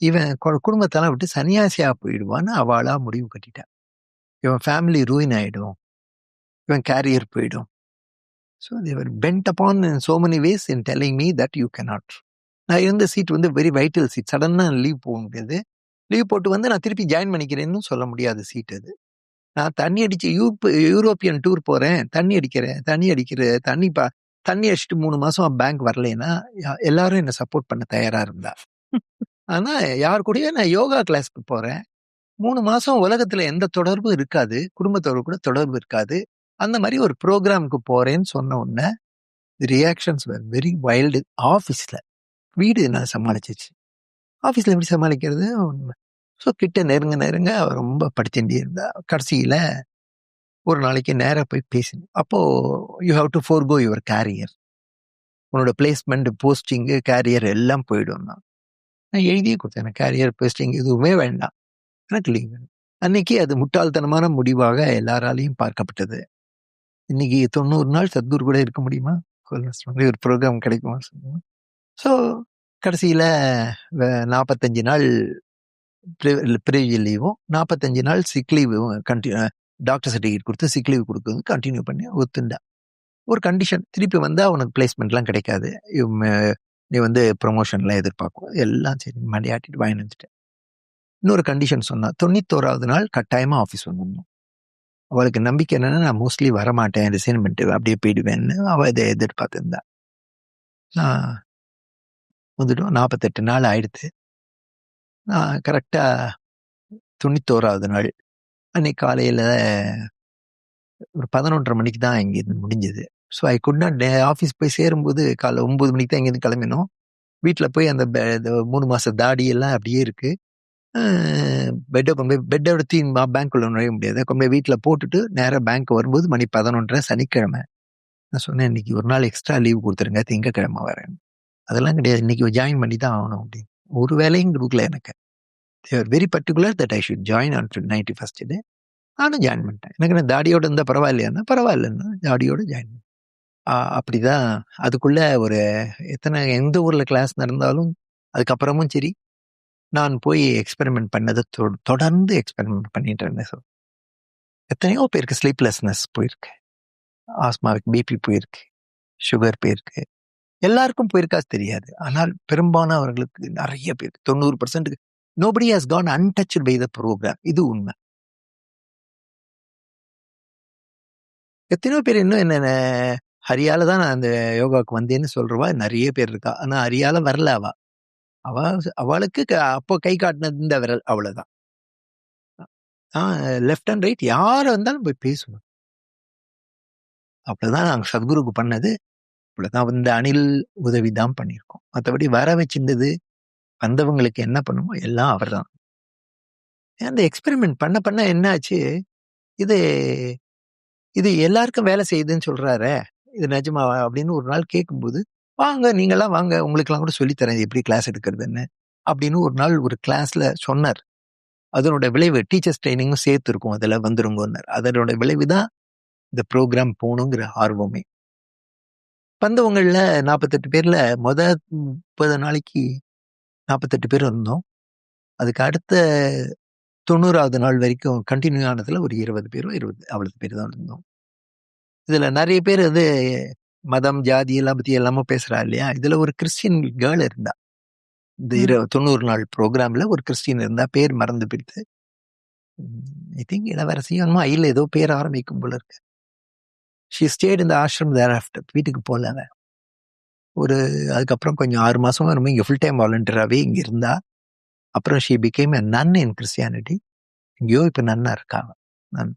இவன் குடும்பத்தெல்லாம் விட்டு சன்னியாசியா போயிடுவான்னு அவளா முடிவு கட்டிட்டான். இவன் ஃபேமிலி ரூயின் ஆயிடும், இவன் கேரியர் போயிடும். So they were bent upon in so many ways in telling me that you cannot. நான் இருந்த சீட் வெரி வைட்டல் சீட். சடனா லீவ் போக முடியாது. லீவ் போட்டு நான் திருப்பி ஜாயின் பண்ணிக்கிறேன்னு சொல்ல முடியாது சீட் அது. நான் தண்ணி அடிச்சு யூரோப்பியன் டூர் போறேன், தண்ணி அடிச்சுட்டு 3 மாசம் பேங்க் வரலைன்னா எல்லாரும் என்ன சப்போர்ட் பண்ண தயாரா இருந்தா. ஆனா யார் கூடயே நான் யோகா கிளாஸ்க்கு போறேன், 3 மாசம் உலகத்துல எந்த தொடர்பும் இருக்காது, குடும்பத்தோட கூட தொடர்பு இருக்காது, அந்த மாதிரி ஒரு ப்ரோக்ராமுக்கு போறேன்னு சொன்ன உடனே ரியாக்ஷன்ஸ் வெரி வைல்டு. ஆஃபீஸ்ல, வீடு நான் சமாளிச்சிச்சு, ஆஃபீஸ்ல எப்படி சமாளிக்கிறது? ஸோ கிட்ட நெருங்க ரொம்ப படிச்சுட்டே இருந்தா. கடைசியில ஒரு நாளைக்கு நேராக போய் பேசினேன். அப்போ you have to forgo your career, உன்னோட பிளேஸ்மெண்ட், போஸ்டிங்கு, கேரியர் எல்லாம் போயிடும். நான் எழுதியே கொடுத்தேன், கேரியர் போஸ்டிங் எதுவுமே வேண்டாம், எனக்கு லீவ் வேணும். அன்னைக்கு அது முட்டாள்தனமான முடிவாக எல்லாராலையும் பார்க்கப்பட்டது. இன்னைக்கு 90 நாள் சத்குரு கூட இருக்க முடியுமா? ஒரு ப்ரோக்ராம் கிடைக்குமா? ஸோ கடைசியில 45 நாள் ப்ரிவிலேஜ் லீவும் 45 நாள் சிக் லீவும் டாக்டர் சர்டிஃபிகேட் கொடுத்து சிக் லீவ் கொடுக்குறது கண்டினியூ பண்ணி ஒத்துண்டா. ஒரு கண்டிஷன், திருப்பி வந்தா உனக்கு பிளேஸ்மெண்ட்லாம் கிடைக்காது, நீ ப்ரொமோஷன்லாம் எதிர்பார்க்கும், எல்லாம் சரி மண்டையாட்டிட்டு வாங்கி வந்துட்டேன். இன்னொரு கண்டிஷன் சொன்னா, 91வது நாள் கட்டாயமா ஆஃபீஸ் வந்துடணும். அவளுக்கு நம்பிக்கை என்னன்னா நான் மோஸ்ட்லி வரமாட்டேன், ரிசைன் பண்ணிட்டு அப்படியே போயிடுவேன்னு அவள் இதை எதிர்பார்த்துருந்தா. நான் வந்துட்டோம். 48 நாள் ஆயிடுத்து. நான் கரெக்டா 91வது நாள் அன்னைக்கு காலையில ஒரு 11:30 மணிக்கு தான் இங்கேருந்து முடிஞ்சது. So I could not office போய் சேரும்போது காலைல 9 மணிக்கு தான் இங்கேருந்து கிளம்பினோம். வீட்டில் போய் அந்த 3 மாச தாடி எல்லாம் அப்படியே இருக்கு. பெட்டை எடுத்து பேங்க்குள்ள நுழைய முடியாது, கொண்டு போய் வீட்டில் போட்டுட்டு நேராக பேங்க் வரும்போது மணி 11:30 சனிக்கிழமை. நான் சொன்னேன், இன்னைக்கு ஒரு நாள் எக்ஸ்ட்ரா லீவ் கொடுத்துருங்க, திங்கக்கிழமை வரேன். அதெல்லாம் கிடையாது, இன்னைக்கு ஜாயின் பண்ணி தான் ஆகணும் அப்படின்னு. ஒரு வேலையும் கொடுக்கல எனக்கு. They are very particular that I should join on 91st டே. நானும் ஜாயின் பண்ணிட்டேன். எனக்கு நான் தாடியோட இருந்தால் பரவாயில்லையான்னா பரவாயில்லன்னா தாடியோட ஜாயின் பண்ணேன். அப்படிதான். அதுக்குள்ள ஒரு எந்த ஊர்ல கிளாஸ் நடந்தாலும் அதுக்கப்புறமும் சரி, நான் போய் எக்ஸ்பெரிமெண்ட் பண்ணதை தொடர்ந்து எக்ஸ்பெரிமெண்ட் பண்ணிட்டு இருந்தேன். ஸோ எத்தனையோ பேருக்கு ஸ்லீப்லெஸ்னஸ் போயிருக்கு, ஆஸ்மாவுக்கு பிபி போயிருக்கு, சுகர் போயிருக்கு, எல்லாருக்கும் போயிருக்கா தெரியாது. ஆனால் பெரும்பாலானவர்களுக்கு நிறைய பேருக்கு 90% nobody has gone untouched by the program. இது உண்மை. எத்தனையோ பேர் இன்னும் என்ன ஹரியால தான் நான் அந்த யோகாவுக்கு வந்தேன்னு சொல்றவா நிறைய பேர் இருக்கா. ஆனா ஹரியால வரல. அவளுக்கு அப்போ கை காட்டினது இந்த விரல், அவ்வளவுதான். லெஃப்ட் அண்ட் ரைட் யார வந்தாலும் போய் பேசணும். அப்படிதான் நாங்க சத்குருக்கு பண்ணது. இவ்வளவுதான். இந்த அணில் உதவி தான் பண்ணியிருக்கோம். மற்றபடி வர வச்சிருந்தது, வந்தவங்களுக்கு என்ன பண்ணுமோ எல்லாம் அவர் தான். அந்த எக்ஸ்பெரிமெண்ட் பண்ண பண்ண என்ன ஆச்சு, இது இது எல்லாருக்கும் வேலை செய்யுதுன்னு சொல்றாரு, இது நிஜமா அப்படின்னு ஒரு நாள் கேட்கும்போது, வாங்க நீங்கெல்லாம் வாங்க, உங்களுக்கெல்லாம் கூட சொல்லித்தரேன் எப்படி கிளாஸ் எடுக்கிறதுன்னு அப்படின்னு ஒரு நாள் ஒரு கிளாஸ்ல சொன்னார். அதனோட விளைவு டீச்சர்ஸ் ட்ரைனிங்கும் சேர்த்து இருக்கும், அதில் வந்துருங்கன்னார். அதனோட விளைவு தான் இந்த ப்ரோக்ராம் போகணுங்கிற ஆர்வமே. வந்தவங்கள 48 பேர்ல 30 நாளைக்கு 48 பேர் இருந்தோம். அதுக்கு அடுத்த 90வது நாள் வரைக்கும் கண்டினியூ ஆனதுல ஒரு 20 பேரோ 20 அவ்வளவு பேர் தான் இருந்தோம். இதுல நிறைய பேர் மதம் ஜாதி எல்லாம் பத்தி எல்லாமே பேசுறா இல்லையா. இதுல ஒரு கிறிஸ்டியன் கேர்ள் இருந்தா. இந்த 90 நாள் ப்ரோக்ராம்ல ஒரு கிறிஸ்டியன் இருந்தா, பேர் மறந்து போயிடுது. ஐ திங்க் இளவரசியும் ஐல ஏதோ பேர் ஆரம்பிக்கும் போல இருக்கு. ஷி ஸ்டேட் இந்த ஆசிரம் தேர் ஆஃப்டர். வீட்டுக்கு போல. ஒரு அதுக்கப்புறம் கொஞ்சம் 6 மாசமா ரொம்ப இங்க ஃபுல் டைம் வாலண்டியராகவே இங்க இருந்தா. அப்புறம் she became a nun in Christianity. இங்கேயோ இப்ப நன்னா இருக்காங்க. நன்.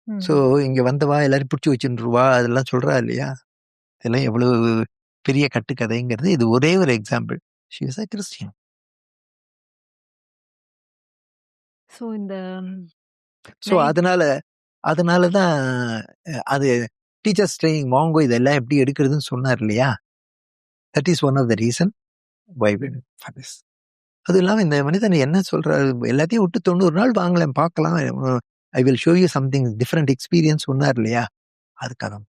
ஸோ இங்க வந்தவா எல்லாரும் பிடிச்சி வச்சுருவா அதெல்லாம் சொல்றா இல்லையா. இதெல்லாம் எவ்வளவு பெரிய கட்டுக்கதைங்கிறது இது ஒரே ஒரு example. She is a Christian. So இந்த அதனால தான் அது டீச்சர்ஸ் ட்ரைனிங் வாங்கோ இதெல்லாம் எப்படி எடுக்கிறதுன்னு சொன்னார் இல்லையா. That is one of the reason why we do for this. அது இல்லாமல் இந்த மனிதன் என்ன சொல்றாரு, எல்லாத்தையும் விட்டு 90 நாள் வாங்கலாம் பார்க்கலாம், I will show you something different experience சொன்னார் இல்லையா. அதுக்காக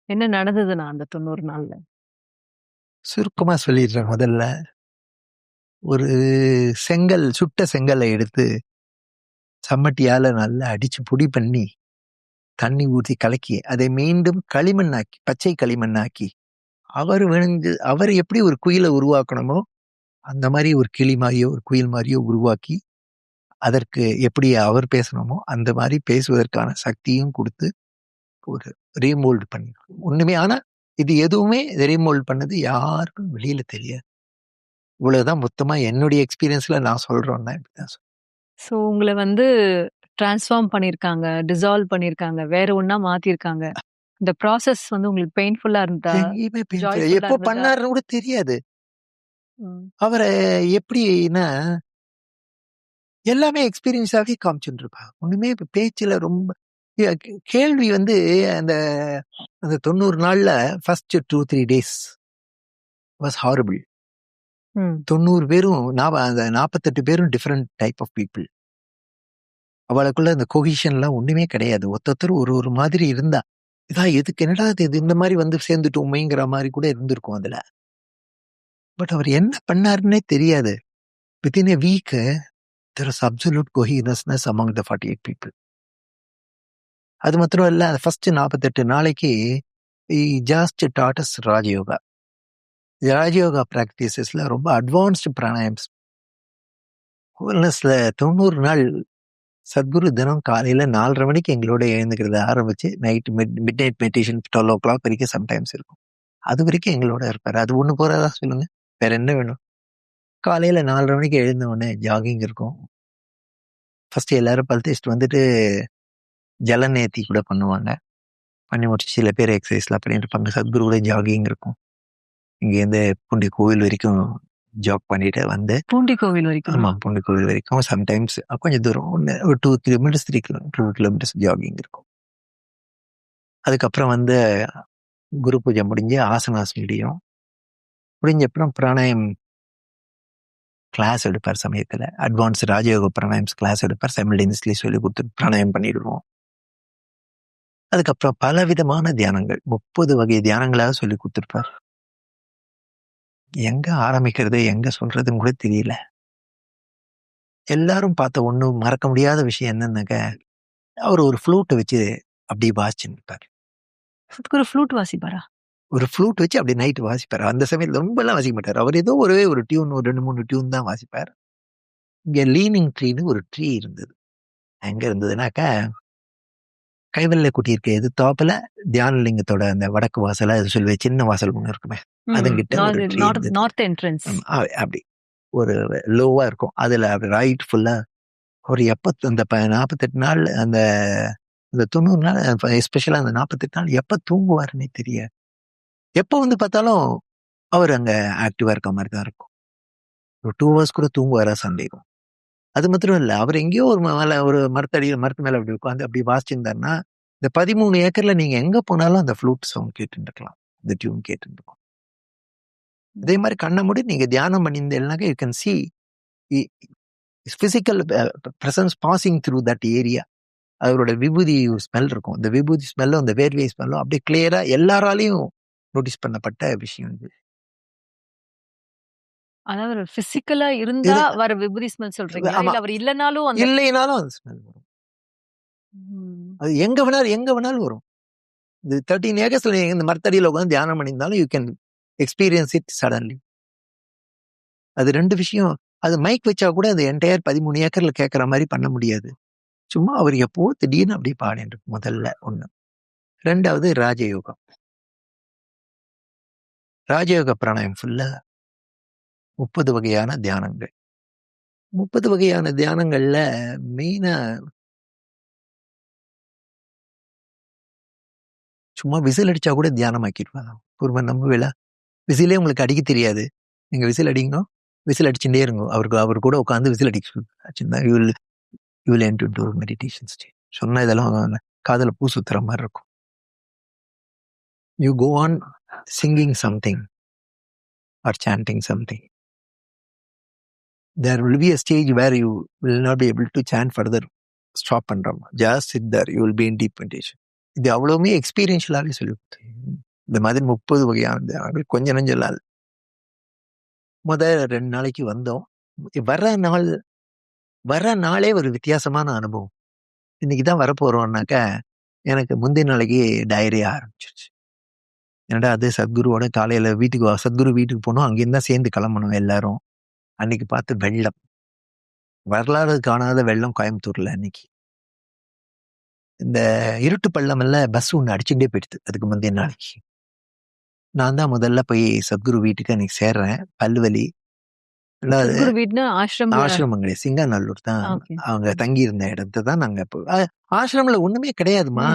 என்ன நடந்ததுன்னா அந்த 90 நாள்ல சுருக்கமா சொல்லிடுறேன். முதல்ல ஒரு சுட்ட செங்கலை எடுத்து சம்மட்டியால நல்லா அடிச்சு பொடி பண்ணி தண்ணி ஊற்றி கலக்கி அதை மீண்டும் களிமண்ணாக்கி, பச்சை களிமண்ணாக்கி, அவர் எப்படி ஒரு குயிலை உருவாக்கணுமோ அந்த மாதிரி ஒரு கிளி மாதிரியோ ஒரு குயில் மாதிரியோ உருவாக்கி, அதற்கு எப்படி அவர் பேசணுமோ அந்த மாதிரி பேசுவதற்கான சக்தியும் கொடுத்து ஒரு ரீமோல்டு பண்ணி ஒண்ணுமே. ஆனா இது எதுவுமே ரீமோல்டு பண்ணது யாருக்கும் வெளியில தெரியாது. இவ்வளவுதான் மொத்தமா என்னுடைய எக்ஸ்பீரியன்ஸ்ல நான் சொல்றேன்னா இப்படிதான். ஸோ உங்களை டிரான்ஸ்ஃபார்ம் பண்ணியிருக்காங்க, டிசால்வ் பண்ணியிருக்காங்க, வேற ஒன்னா மாத்திருக்காங்க. இந்த ப்ராசஸ் உங்களுக்கு பெயின்ஃபுல்லா இருந்தா, எப்போ பண்ணாருன்னு கூட தெரியாது. அவரை எப்படின்னா எல்லாமே எக்ஸ்பீரியன்ஸாவே காமிச்சுட்டு இருப்பா. ஒண்ணுமே பேச்சுல ரொம்ப கேள்வி அந்த 90 நாள்ல ஃபர்ஸ்ட் 2-3 days வாஸ் ஹாரிபிள். 90 பேரும் அந்த 48 பேரும் டிஃப்ரெண்ட் டைப் ஆஃப் பீப்புள். அவளுக்குள்ள அந்த கொஹிஷன்லாம் ஒண்ணுமே கிடையாது. ஒருத்தர் ஒரு மாதிரி இருந்தா, இதான் எதுக்கு என்னடா இது இந்த மாதிரி சேர்ந்துட்டோமேங்கிற மாதிரி கூட இருந்திருக்கும் அதுல. பட் அவர் என்ன பண்ணாருன்னே தெரியாது. Within a week there was absolute cohesiveness among the 48 people. அது மாத்திரம் இல்ல, ஃபர்ஸ்ட் 48 நாளைக்கு he just taught us Raja Yoga. Raja Yoga பிராக்டிசஸ்ல ரொம்ப அட்வான்ஸ்டு பிராணாயம்ஸ். ஹோல்னஸ்ல 90 நாள் சத்குரு தினம் காலையில 4:30 மணிக்கு எங்களோட எழுந்துக்கிறத ஆரம்பிச்சு night mid night meditation 12 o'clock வரைக்கும் சம்டைம்ஸ் இருக்கும். அது வரைக்கும் எங்களோட இருப்பாரு. அது ஒண்ணு போறதா சொல்லுங்க, வேற என்ன வேணும். காலையில 4:30 மணிக்கு எழுந்த உடனே ஜாகிங் இருக்கும். ஃபர்ஸ்ட் எல்லாரும் பல் தேய்ச்சிட்டு வந்துட்டு ஜலநேத்தி கூட பண்ணுவாங்க. பண்ணி முடிச்சு சில பேர் எக்ஸசைஸ்லாம் பண்ணிட்டு இருப்பாங்க. சத்குரு கூட ஜாகிங் இருக்கும். இங்கேருந்து பூண்டி கோவில் வரைக்கும் ஜாக் பண்ணிட்டு வந்து பூண்டி கோவில் வரைக்கும். ஆமா, பூண்டி கோவில் வரைக்கும் சம்டைம்ஸ் கொஞ்சம் தூரம் ஒரு 2 kilometers 3 kilometers ஜாகிங் இருக்கும். அதுக்கப்புறம் வந்து குரு பூஜை முடிஞ்சு ஆசனாஸ் முடிஞ்ச அப்புறம் பிராணாயம் கிளாஸ் எடுப்பார். சமயத்தில் அட்வான்ஸ் ராஜயோக பிராணாயம்ஸ் கிளாஸ் எடுப்பார். சைமல்டேனியஸ்லி சொல்லி கொடுத்து பிராணாயம் பண்ணிடுவோம். அதுக்கப்புறம் பல விதமான தியானங்கள் 30 வகை தியானங்களாக சொல்லி கொடுத்துருப்பார். எங்க ஆரம்பிக்கிறது எங்க சொல்றதுன்னு கூட தெரியல. எல்லாரும் பார்த்த ஒண்ணு மறக்க முடியாத விஷயம் என்னன்னாக்க, அவர் ஒரு ஃப்ளூட்டை வச்சு அப்படியே வாசிச்சுன்னு இருப்பார். சத்குரு ஃப்ளூட் வாசிப்பாரா? ஒரு ஃப்ளூட் வச்சு அப்படி நைட் வாசிப்பார். அந்த சமயத்தில் ரொம்ப எல்லாம் வாசிக்க மாட்டார். அவர் ஏதோ ஒரே ஒரு டியூன், ஒரு 2-3 டியூன் தான் வாசிப்பார். இங்க லீனிங் ட்ரீன்னு ஒரு ட்ரீ இருந்தது. எங்க இருந்ததுனாக்கா, கைவல்ல குட்டியிருக்க எதிர்த்தாப்புல தியானலிங்கத்தோட அந்த வடக்கு வாசல அது சொல்லுவே சின்ன வாசல் ஒண்ணு இருக்குமே, அதுங்கிட்ட ஒரு ட்ரீ இருந்தது. North entrance. அப்படி ஒரு லோவா இருக்கும். அதுல ரைட் ஃபுல்லா ஒரு அந்த 48 நாள் அந்த 90 நாள் எஸ்பெஷலா அந்த 48 நாள் எப்ப தூங்குவாருன்னே தெரியாது. எப்ப வந்து பார்த்தாலும் அவர் அங்க ஆக்டிவா இருக்க மாதிரி தான் இருக்கும். ஒரு 2 ஹவர்ஸ் கூட தூங்குவாரா சந்தேகம். அது மாத்திரம் இல்ல, அவர் எங்கேயோ ஒரு ஒரு மரத்து மேல அப்படி உட்காந்து அப்படி வாசிச்சிருந்தாருன்னா, இந்த 13 ஏக்கர்ல நீங்க எங்க போனாலும் அந்த ஃப்ளூட் சவுண்ட் கேட்டு இருக்கலாம், இந்த டியூன் கேட்டு இருக்கும். அதே மாதிரி கண்ணை மூடி நீங்க தியானம் பண்ணியிருந்தேன்னாக்க you can see physical presence passing through that area. அவரோட விபூதி ஸ்மெல் இருக்கும். இந்த விபூதி ஸ்மெல்லும் அந்த வேர்வை ஸ்மெல்லும் அப்படியே கிளியரா எல்லாராலையும் நோட்டீஸ் பண்ணப்பட்ட விஷயம் இது. அதாவது பிசிக்கலா இருந்தா வர விபூதி ஸ்மெல் சொல்றீங்க. இல்ல அவர் இல்லனாலும் இல்லைனாலும் அந்த ஸ்மெல் வரும். அது எங்க வேணாலும் வரும். இது 13 ஏக்கர்ஸ்ல நீங்க இந்த மரத்தடியில உட்காந்து தியானம் பண்ணியிருந்தாலும் you can experience it suddenly. அது 2 விஷயம். அது மைக் வச்சா கூட அது என்டையர் 13 ஏக்கர்ல கேட்கற மாதிரி பண்ண முடியாது. சும்மா அவர் எப்போ திடீர்னு அப்படியே பாடிட்டு முதல்ல ஒண்ணு. 2வது ராஜயோகம். ராஜயோக பிராணாயம் ஃபுல்லா 30 வகையான தியானங்கள். 30 வகையான தியானங்கள்ல மெயினா சும்மா விசில் அடிச்சா கூட தியானம் ஆக்கிடுவாங்க. ஒரு நம்புவேல விசிலே உங்களுக்கு அடிக்க தெரியாது, நீங்க விசில் அடிங்க, விசில் அடிச்சுட்டே இருங்க. அவர் கூட உட்காந்து விசில் அடிச்சுன்னா யூ வில் என்டர் இன்டு ஒரு மெடிடேஷன் ஸ்டேட். சொன்னா இதெல்லாம் காதுல பூ சுத்துற மாதிரி இருக்கும். You go on singing something or chanting something. There will be a stage where you will not be able to chant further. Stop பண்றோம். Just sit there. You will be in deep meditation. இது அவ்வளவுமே எக்ஸ்பீரியன்ஷியலாவே சொல்லி இந்த மாதிரி 30 வகையான கொஞ்சம் நெஞ்சலால். முதல் 2 நாளைக்கு வந்தோம். வர நாளே ஒரு வித்தியாசமான அனுபவம். இன்னைக்குதான் வரப்போறோம்னாக்கா எனக்கு முந்தைய நாளைக்கு டயரியா ஆரம்பிச்சிருச்சு. என்னடா அது சத்குருவோட காலையில சத்குரு வீட்டுக்கு போனோம். அங்கேருந்து தான் சேர்ந்து கிளம்பணும் எல்லாரும். அன்னைக்கு பார்த்து வெள்ளம், வரலாறு காணாத வெள்ளம் கோயம்புத்தூர்ல. அன்னைக்கு இந்த இருட்டு பள்ளம் எல்லாம் பஸ் ஒண்ணு அடிச்சுட்டே போயிடுது. அதுக்கு முந்தைய நாளைக்கு நான் தான் முதல்ல போய் சத்குரு வீட்டுக்கு அன்னைக்கு சேர்றேன். பல்வலி ஆசிரமம் கிடையாது, சிங்காநல்லூர் தான் அவங்க தங்கி இருந்த இடத்தை தான் நாங்க ஆசிரமில் ஒண்ணுமே கிடையாதுமா.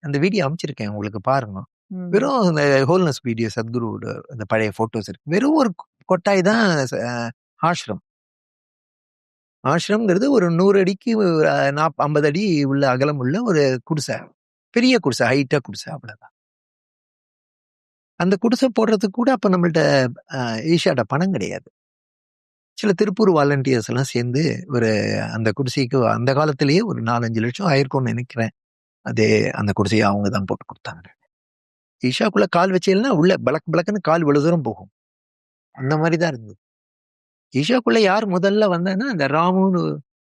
அந்த வீடியோ அமைச்சிருக்கேன் உங்களுக்கு பாருங்க. வெறும் இந்த ஹோல்னஸ் வீடியோ சத்குருவோட அந்த பழைய போட்டோஸ் இருக்கு. வெறும் ஒரு கொட்டாய் தான் ஆசிரம். ஆசிரம்ங்கிறது ஒரு 100 அடிக்கு 50 அடி உள்ள அகலம் உள்ள ஒரு குடிசை, பெரிய குடிசை, ஹைட்டா குடிசை, அவ்வளவுதான். அந்த குடிசை போடுறதுக்கு கூட அப்ப நம்மள்ட்ட ஈஷாட்ட பணம் கிடையாது. சில திருப்பூர் வாலண்டியர்ஸ் எல்லாம் சேர்ந்து அந்த குடிசைக்கு அந்த காலத்திலேயே ஒரு 4-5 லட்சம் ஆயிருக்கும்னு நினைக்கிறேன். அதே அந்த குடிசையை அவங்க தான் போட்டு கொடுத்தாங்க. ஈஷாக்குள்ள கால் வச்சேன்னா உள்ள பலக்குன்னு கால் இவ்வளவு தூரம் போகும். அந்த மாதிரிதான் இருந்தது. ஈஷாக்குள்ள யார் முதல்ல வந்தான்னா அந்த ராமுன்னு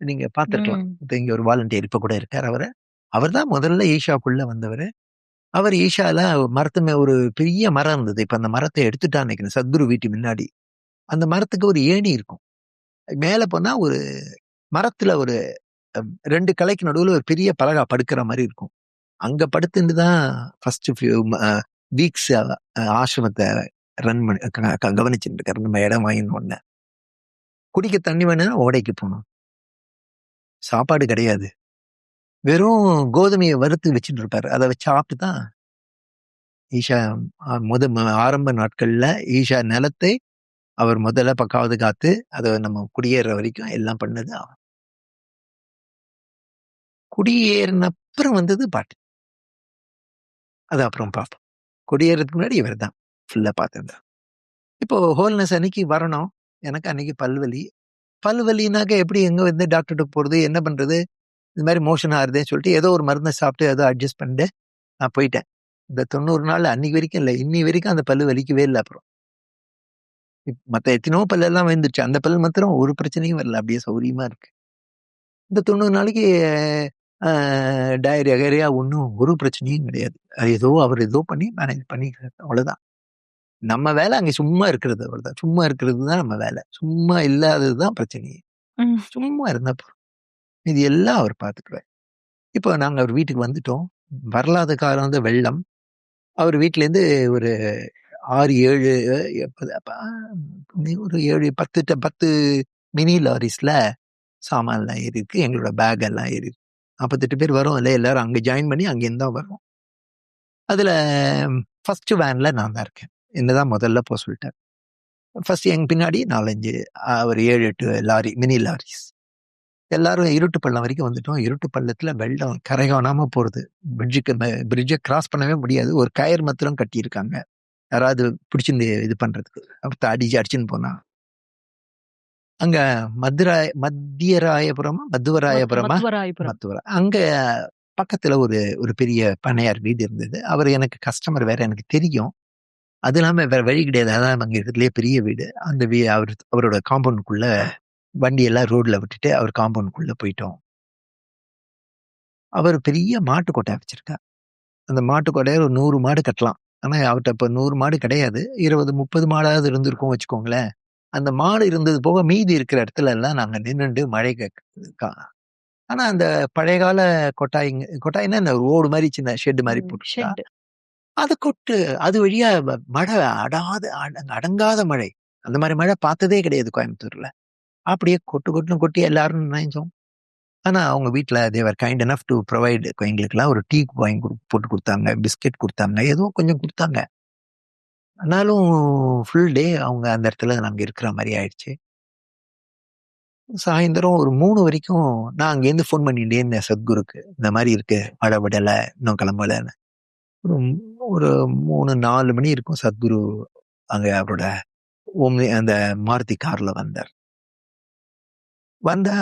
நீங்க பார்த்திருக்கலாம். இங்க ஒரு வாலண்டியர் இப்ப கூட இருக்காரு. அவர் தான் முதல்ல ஈஷாக்குள்ள வந்தவர். அவர் ஈஷால மரத்து ஒரு பெரிய மரம் இருந்தது. இப்ப அந்த மரத்தை எடுத்துட்டான்னு நினைக்கிறேன். சத்குரு வீட்டு முன்னாடி அந்த மரத்துக்கு ஒரு ஏணி இருக்கும். மேல போனா ஒரு மரத்துல ஒரு 2 கலைக்கு நடுவுல ஒரு பெரிய பலகா படுக்கிற மாதிரி இருக்கும். அங்க படுத்துட்டு தான் ஃபர்ஸ்ட் வீக்ஸ் ஆசிரமத்தை ரன் பண்ணி கவனிச்சுட்டு இருக்காரு. நம்ம இடம் வாங்கினோன்னு குடிக்க தண்ணி வேணும்னா ஓடைக்கு போகணும். சாப்பாடு கிடையாது. வெறும் கோதுமையை வறுத்து வச்சுட்டு இருப்பாரு. அதை வச்சு சாப்பிட்டு தான் ஈஷா ஆரம்ப நாட்கள்ல ஈஷா நிலத்தை அவர் முதல்ல பக்காவது காத்து அதை நம்ம குடியேற வரைக்கும் எல்லாம் பண்ணது. குடியேறின அப்புறம் வந்தது பாட்டு. அது அப்புறம் பார்ப்போம். கொடியேறதுக்கு முன்னாடி இவர் தான் ஃபுல்லா பார்த்துருந்தார். இப்போ ஹோல்னஸ் அன்னைக்கு வரணும். எனக்கு அன்னைக்கு பல்வலி. பல்வலினாக்க எப்படி எங்க வந்து டாக்டர்கிட்ட போறது? என்ன பண்றது? இந்த மாதிரி மோஷன் ஆகுதுன்னு சொல்லிட்டு ஏதோ ஒரு மருந்தை சாப்பிட்டு ஏதோ அட்ஜஸ்ட் பண்ணிட்டு நான் போயிட்டேன். இந்த 90 நாள் அன்னைக்கு வரைக்கும் இல்லை, இன்னி வரைக்கும் அந்த பல்லு வலிக்கவே இல்லை. அப்புறம் மற்ற எத்தனையோ பல்லெல்லாம் வந்துருச்சு, அந்த பல் மாத்திரம் ஒரு பிரச்சனையும் வரல, அப்படியே சௌரியமா இருக்கு. இந்த 90 நாளைக்கு டயரியா கேரியா ஒன்றும் ஒரு பிரச்சனையும் கிடையாது. அது ஏதோ அவர் ஏதோ பண்ணி மேனேஜ் பண்ணிக்கிறார், அவ்வளவுதான். நம்ம வேலை அங்கே சும்மா இருக்கிறது, அவ்வளவுதான். சும்மா இருக்கிறது தான் நம்ம வேலை, சும்மா இல்லாதது தான் பிரச்சனையே. சும்மா இருந்தா போதும், இது எல்லாம் அவர் பார்த்துக்குவார். இப்போ நாங்கள் அவர் வீட்டுக்கு வந்துட்டோம். வரலாத காலம் வந்து வெள்ளம். அவர் வீட்டிலேருந்து ஒரு 6, 7 ஒரு 7, 10 மினி லாரிஸ்ல சாமான்லாம் ஏறி இருக்கு, எங்களோட பேக் எல்லாம் ஏறி இருக்கு. 48 பேர் வரோம் இல்லை, எல்லாரும் அங்கே ஜாயின் பண்ணி அங்கேருந்து தான் வரோம். அதில் ஃபர்ஸ்ட் வேன்ல நான் தான் இருக்கேன். என்னதான் முதல்ல போக சொல்லிட்டார். ஃபர்ஸ்ட் எங்க பின்னாடி 4-5 ஒரு 7-8 லாரி, மினி லாரிஸ். எல்லாரும் இருட்டு பள்ளம் வரைக்கும் வந்துட்டோம். இருட்டு பள்ளத்துல வெள்ளம் கரை காணாம போறது. பிரிட்ஜை கிராஸ் பண்ணவே முடியாது. ஒரு கயிறு மாத்திரம் கட்டியிருக்காங்க, யாராவது பிடிச்சிருந்து இது பண்றதுக்கு. அப்புறம் அடிச்சுன்னு போனா அங்க மத்தியராயபுரமா மத்துவரா அங்க பக்கத்துல ஒரு பெரிய பண்ணையார் வீடு இருந்தது. அவர் எனக்கு கஸ்டமர் வேற, எனக்கு தெரியும். அது இல்லாம வேற வழி கிடையாது, அதான் அங்க இருக்கிறதுலே பெரிய வீடு. அந்த அவரோட காம்பவுண்டுக்குள்ள வண்டி எல்லாம் ரோட்ல விட்டுட்டு அவர் காம்பவுண்டுக்குள்ள போயிட்டோம். அவர் பெரிய மாட்டு கொட்டாய் வச்சிருக்கார். அந்த மாட்டு கொட்டாயை ஒரு 100 மாடு கட்டலாம். ஆனா அவர்கிட்ட இப்ப 100 மாடு கிடையாது, 20-30 மாடாவது இருந்திருக்கும் வச்சுக்கோங்களேன். அந்த மாடு இருந்தது போக மீதி இருக்கிற இடத்துல எல்லாம் நாங்க நின்னுண்டு மழை ஆனா அந்த பழைய கால கொட்டாய்னா இந்த ஓடு மாதிரி சின்ன ஷெட் மாதிரி போட்டுருக்கா, அது கொட்டு. அது வழியா மழை அடங்காத மழை. அந்த மாதிரி மழை பார்த்ததே கிடையாது கோயம்புத்தூர்ல. அப்படியே கொட்டுன்னு கொட்டி எல்லாரும் நினைச்சோம். ஆனா அவங்க வீட்டுல தேவர் கைண்ட் எனஃப் டு ப்ரொவைட் எங்களுக்குலாம் ஒரு டீ வாங்கி போட்டு கொடுத்தாங்க, பிஸ்கெட் கொடுத்தாங்க, ஏதோ கொஞ்சம் கொடுத்தாங்க. ஆனாலும் ஃபுல் டே அவங்க அந்த இடத்துல நாங்க இருக்கிற மாதிரி ஆயிடுச்சு. சாயந்தரம் ஒரு 3 வரைக்கும் நான் அங்கேருந்து ஃபோன் பண்ணிட்டே இருந்தேன் சத்குருக்கு, இந்த மாதிரி இருக்கு, மழை விடலை, இன்னும் கிளம்பலன்னு. ஒரு 3-4 மணி இருக்கும், சத்குரு அங்க அவரோட அந்த மாருதி கார்ல வந்தார். வந்தா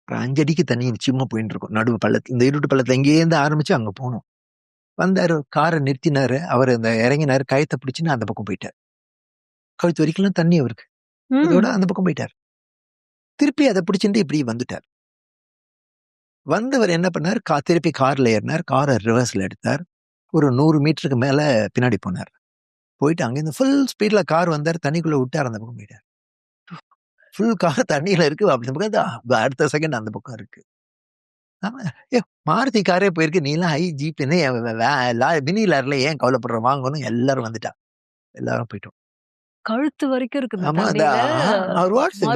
5 அடிக்கு தண்ணி நிச்சயமா போயிட்டு இருக்கும் நடுவு பள்ளத்துல. இந்த இருட்டு பள்ளத்துல எங்கேருந்து ஆரம்பிச்சு அங்க போனோம். வந்தாரு, காரை நிறுத்தினாரு, அவர் அந்த இறங்கினாரு, கயத்தை பிடிச்சுன்னு அந்த பக்கம் போயிட்டார். கழுத்து வரைக்கும் தண்ணி அவருக்கு, அதோட அந்த பக்கம் போயிட்டார். திருப்பி அதை பிடிச்சிட்டு இப்படி வந்துட்டார். வந்தவர் என்ன பண்ணார், திருப்பி கார்ல ஏறினார், காரை ரிவர்ஸ்ல எடுத்தார், ஒரு 100 மீட்டருக்கு மேல பின்னாடி போனார். போயிட்டு அங்கேருந்து ஃபுல் ஸ்பீட்ல கார் வந்தார், தண்ணிக்குள்ள விட்டார், அந்த பக்கம் போயிட்டார். ஃபுல் கார் தண்ணியில இருக்கு, அப்படி பக்கம் அடுத்த செகண்ட் அந்த பக்கம் இருக்கு. மாருதி காரே போயிருக்கு, நீ எல்லாம் ஹை ஜீப் மினி லாரில ஏன் கவலைப்படுற, வாங்கணும். எல்லாரும் வந்துட்டா, எல்லாரும் போயிட்டோம். கழுத்து வரைக்கும் இருக்கு. ஆமா, அவர் வாட்டு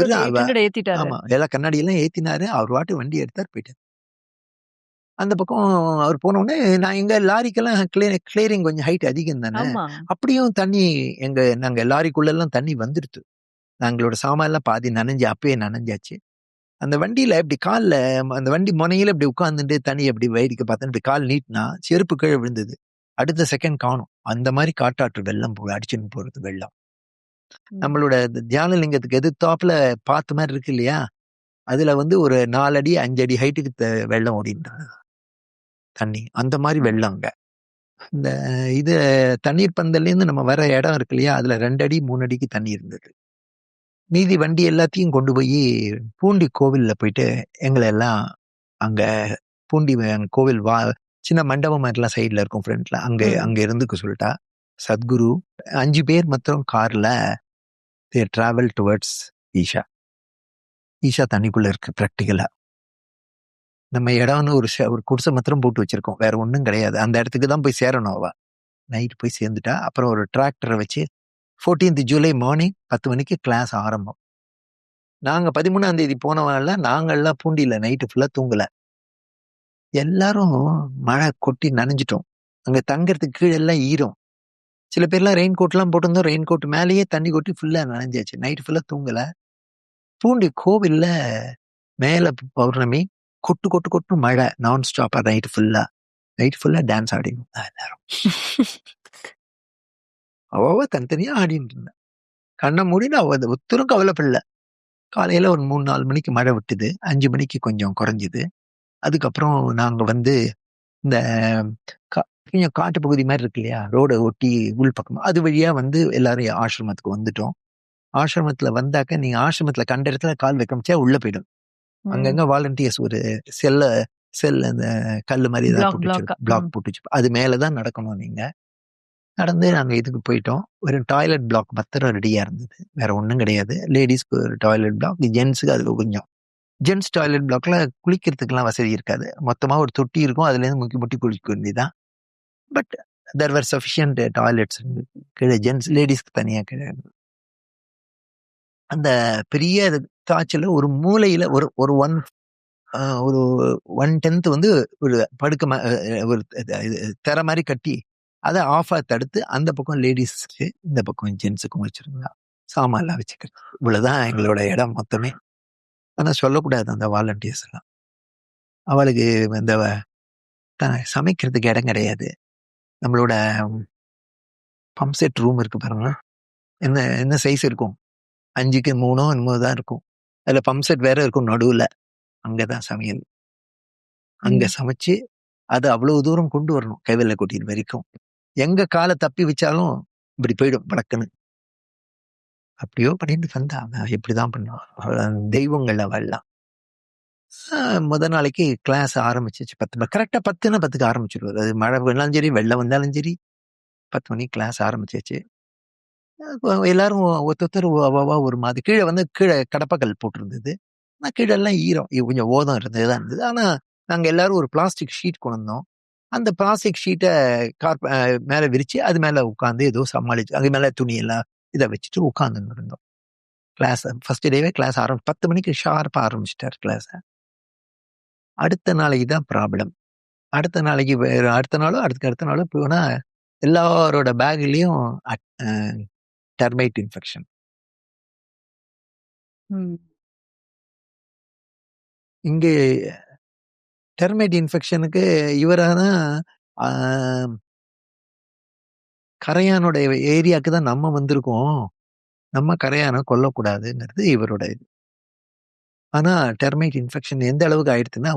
ஆமா எல்லா கண்ணாடி எல்லாம் ஏத்தினாரு, அவர் வாட்டு வண்டி எடுத்தார், போயிட்டார். அந்த பக்கம் அவர் போன உடனே நான் எங்க லாரிக்கெல்லாம் கிளியரிங் கொஞ்சம் ஹைட் அதிகம் தானே, அப்படியும் தண்ணி நாங்க லாரிக்குள்ள எல்லாம் தண்ணி வந்துடுது. நாங்களோட சாமான் எல்லாம் பாதி நனைஞ்சு, அப்பயே நனைஞ்சாச்சு. அந்த வண்டியில இப்படி காலில் அந்த வண்டி முனையில இப்படி உட்கார்ந்துட்டு தண்ணி அப்படி வேடிக்கை பார்த்தேன். இப்படி கால் நீட்டினா செருப்பு கீழே விழுந்தது, அடுத்த செகண்ட் காணும். அந்த மாதிரி காட்டாற்று வெள்ளம் அடிச்சுன்னு போறது வெள்ளம். நம்மளோட தியானலிங்கத்துக்கு எதிர்த்தாப்புல பார்த்த மாதிரி இருக்கு இல்லையா, அதுல ஒரு 4 அடி 5 அடி ஹைட்டுக்கு வெள்ளம் ஓடிட்டு தண்ணி, அந்த மாதிரி வெள்ளம் அங்க. இந்த இது தண்ணீர் பந்தல்ல இருந்து நம்ம வர இடம் இருக்கு இல்லையா, அதுல 2 அடி 3 அடிக்கு தண்ணி இருந்தது. மீதி வண்டி எல்லாத்தையும் கொண்டு போய் பூண்டி கோவில்ல போயிட்டு எங்களை எல்லாம் அங்க பூண்டி கோவில் சின்ன மண்டபம் மாதிரிலாம் சைட்ல இருக்கும் ஃப்ரண்ட்ல, அங்க இருந்துக்க சொல்லிட்டா. சத்குரு 5 பேர் மாத்திரம் கார்ல டிராவல் டுவர்ட்ஸ் ஈஷா. ஈஷா தண்ணிக்குள்ள இருக்கு பிராக்டிக்கலா. நம்ம இடம்னு ஒரு குடிசை மாத்திரம் போட்டு வச்சிருக்கோம், வேற ஒன்றும் கிடையாது. அந்த இடத்துக்கு தான் போய் சேரணும். அவ நைட் போய் சேர்ந்துட்டா. அப்புறம் ஒரு டிராக்டரை வச்சு 14th ஜூலை மார்னிங் 10 மணிக்கு கிளாஸ் ஆரம்பம். நாங்க 13ஆம் தேதி போனவங்கள நாங்கள்லாம் பூண்டியில நைட்டு ஃபுல்லா தூங்கல. எல்லாரும் மழை கொட்டி நனைஞ்சிட்டோம். அங்க தங்கறதுக்கு கீழே எல்லாம் ஈரம். சில பேர்லாம் ரெயின் கோட்லாம் போட்டிருந்தோம், ரெயின் கோட் மேலேயே தண்ணி கொட்டி ஃபுல்லா நனைஞ்சாச்சு. நைட்டு ஃபுல்லா தூங்கல. பூண்டி கோவில்ல மேல பௌர்ணமி, கொட்டு மழை நான் ஸ்டாப்பா நைட்டு ஃபுல்லா. நைட் ஃபுல்லா டான்ஸ் ஆடினோம் எல்லாரும். அவ தனித்தனியா ஆடிட்டு இருந்தா. கண்ணை மூடின்னு அவ ஒத்தரும் கவலைப்படல. காலையில ஒரு 3-4 மணிக்கு மழை விட்டுது. 5 மணிக்கு கொஞ்சம் குறைஞ்சுது. அதுக்கப்புறம் நாங்க வந்து இந்த கொஞ்சம் காட்டு பகுதி மாதிரி இருக்கு இல்லையா, ரோட ஒட்டி உள் பக்கம், அது வழியா வந்து எல்லாரும் ஆசிரமத்துக்கு வந்துட்டோம். ஆசிரமத்துல வந்தாக்க நீங்க ஆசிரமத்துல கண்ட இடத்துல கால் வைக்க முடிச்சா உள்ள போயிடும். அங்கங்க வாலண்டியர்ஸ் ஒரு செல் அந்த கல்லு மாதிரி ஏதாவது போட்டு பிளாக் போட்டு வச்சு அது மேலதான் நடக்கணும். நீங்க நடந்து நாங்க இதுக்கு போயிட்டோம். ஒரு டாய்லெட் பிளாக் மாத்திரம் ரெடியா இருந்தது, வேற ஒன்றும் கிடையாது. லேடிஸ்க்கு ஒரு டாய்லெட் பிளாக், ஜென்ஸுக்கு அது கொஞ்சம். ஜென்ஸ் டாய்லெட் பிளாக்ல குளிக்கிறதுக்கெல்லாம் வசதி இருக்காது. மொத்தமா ஒரு தொட்டி இருக்கும், அதுல இருந்து முக்கி முட்டி குளிக்க வேண்டியதான். But there were sufficient toilets கீழே, ஜென்ஸ் லேடிஸ்க்கு தனியா கிடையாது. அந்த பெரிய காய்ச்சல ஒரு மூலையில ஒரு ஒரு ஒன் ஒரு 1/10 வந்து ஒரு படுக்க ஒரு திற மாதிரி கட்டி அதை ஆஃபா தடுத்து அந்த பக்கம் லேடிஸ்க்கு இந்த பக்கம் ஜென்ஸுக்கும் வச்சிருந்தா சாமான்லாம் வச்சுக்கிறது. இவ்வளவுதான் எங்களோட இடம் மொத்தமே. ஆனா சொல்லக்கூடாது அந்த வாலண்டியர்ஸ் எல்லாம். அவளுக்கு இந்த சமைக்கிறதுக்கு இடம் கிடையாது. நம்மளோட பம்ப் செட் ரூம் இருக்கு பாருங்க, என்ன சைஸ் இருக்கும், 5க்கு 3 என்னமோ தான் இருக்கும். அதுல பம்ப் செட் வேற இருக்கும் நடுவுல. அங்கதான் சமையல். அங்க சமைச்சு அது அவ்வளவு தூரம் கொண்டு வரணும், கைவெல்ல கொட்டின் வரைக்கும். எங்க காலை தப்பி வச்சாலும் இப்படி போயிடும் பழக்கன்னு. அப்படியோ பண்ணிட்டு வந்தா. எப்படிதான் பண்ணுவான், தெய்வங்கள் அவள்லாம். முத நாளைக்கு கிளாஸ் ஆரம்பிச்சிச்சு 10 கரெக்டா 10:10 ஆரம்பிச்சிருவாரு. அது மழை வந்தாலும் சரி, வெள்ளம் வந்தாலும் சரி, 10 மணிக்கு கிளாஸ் ஆரம்பிச்சிச்சு. எல்லாரும் ஒருத்தர் ஒரு மாதிரி கீழே வந்து கீழே கடப்பக்கல் போட்டிருந்தது. ஆனால் கீழே எல்லாம் ஈரம், கொஞ்சம் ஓதம் இருந்ததுதான் இருந்தது. ஆனா நாங்க எல்லாரும் ஒரு பிளாஸ்டிக் ஷீட் கொண்டு வந்தோம். அந்த பிளாஸ்டிக் ஷீட்டை மேல விரிச்சு அது மேல உட்காந்து ஏதோ சமாளிச்சு, அது மேல துணி எல்லாம் இதை வச்சுட்டு உட்காந்து இருந்தோம். கிளாஸ் ஃபர்ஸ்ட் டேவே கிளாஸ் 10 மணிக்கு ஷார்ப்பா ஆரம்பிச்சிட்டார் கிளாஸ். அடுத்த நாளைக்கு தான் ப்ராப்ளம். அடுத்த நாளைக்கு அடுத்த நாளும் போனா எல்லாரோட பேக்லயும் டெர்மைட் இன்ஃபெக்ஷன். இங்கே டெர்மைட் இன்ஃபெக்ஷனுக்கு இவரான கரையானோட ஏரியாவுக்கு தான் நம்ம வந்திருக்கோம், நம்ம கரையானை கொல்லக்கூடாதுங்கிறது இவரோட இது. ஆனா டெர்மைட் இன்ஃபெக்ஷன் எந்த அளவுக்கு ஆயிடுச்சுன்னா,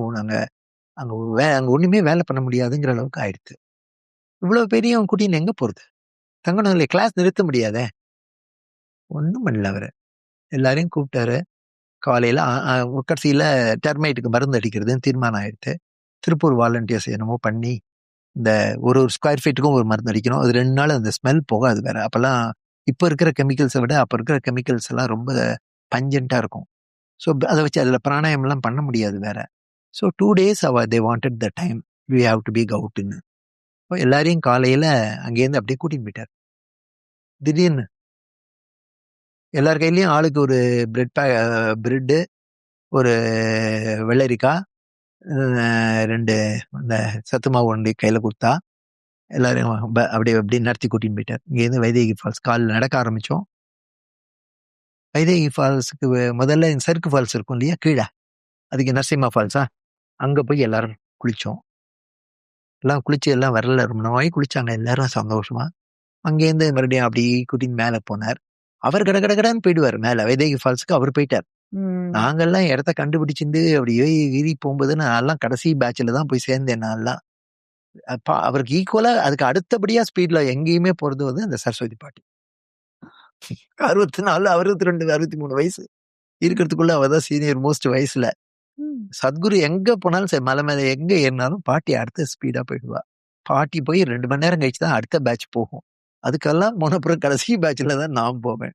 அங்க ஒண்ணுமே வேலை பண்ண முடியாதுங்கிற அளவுக்கு ஆயிடுச்சு. இவ்வளவு பெரிய குட்டின்னு எங்க போறது, தங்கணும் கிளாஸ் நிறுத்த முடியாதே. ஒண்ணும் பண்ணல அவரு. எல்லாரையும் கூப்பிட்டாரு. காலையில கடைசியில டெர்மைட்டுக்கு மருந்து அடிக்கிறதுன்னு தீர்மானம் ஆயிடுச்சு. திருப்பூர் வாலண்டியர்ஸ் என்னமோ பண்ணி இந்த ஒரு ஸ்கொயர் ஃபீட்டுக்கும் ஒரு மருந்து அடிக்கணும். அது 2 நாள் அந்த ஸ்மெல் போகாது வேற. அப்பெல்லாம் இப்ப இருக்கிற கெமிக்கல்ஸை விட அப்ப இருக்கிற கெமிக்கல்ஸ் எல்லாம் ரொம்ப பஞ்சண்டா இருக்கும். ஸோ அதை வச்சு அதுல பிராணாயம் எல்லாம் பண்ண முடியாது வேற. So 2 days they wanted the time, we have to be கவுட்னு. எல்லாரையும் காலையில அங்கேருந்து அப்படியே கூட்டிட்டு போயிட்டார். திடீர்னு எல்லார் கையிலயும் ஆளுக்கு ஒரு பிரெட்டு, ஒரு வெள்ளரிக்காய், 2 அந்த சத்து மாவு ஒண்டி கையில கொடுத்தா எல்லாரும் அப்படியே நடத்தி கூட்டின்னு போயிட்டார். இங்கேருந்து வைதேகி ஃபால்ஸ் கால் நடக்க ஆரம்பிச்சோம். வைதேகி ஃபால்ஸுக்கு முதல்ல சருக்கு ஃபால்ஸ் இருக்கும் இல்லையா கீழே, அதுக்கு நரசிம்மா ஃபால்ஸா, அங்க போய் எல்லாரும் குளிச்சோம். எல்லாம் குளிச்சு எல்லாம் வரல, ரொம்ப நாய் குளிச்சாங்க எல்லாரும் சந்தோஷமா. அங்கேருந்து மறுபடியும் அப்படி கூட்டின்னு மேல போனார். அவர் கடகடன்னு போயிடுவார் மேல வைதேகி ஃபால்ஸுக்கு. அவர் போயிட்டார். நாங்கெல்லாம் இடத்த கண்டுபிடிச்சிருந்து அப்படியே ஏறி போகும்போது நான் கடைசி பேட்ச்ல தான் போய் சேர்ந்தேன். நான்லாம் அவருக்கு ஈக்குவலா அதுக்கு அடுத்தபடியா ஸ்பீட்ல எங்கேயுமே போறது வந்து அந்த சரஸ்வதி பாட்டி. 64, 62, 63 வயசு இருக்கிறதுக்குள்ள அவதான் சீனியர் மோஸ்ட் வயசுல. சத்குரு எங்க போனாலும் சரி, மலை மேல எங்க ஏறினாலும் பாட்டி அடுத்த ஸ்பீடா போயிடுவா. பாட்டி போய் 2 மணி நேரம் கழிச்சு தான் அடுத்த பேட்ச் போகும். அதுக்கெல்லாம் போனப்புறம் கடைசி பேட்ச்ல தான் நான் போவேன்.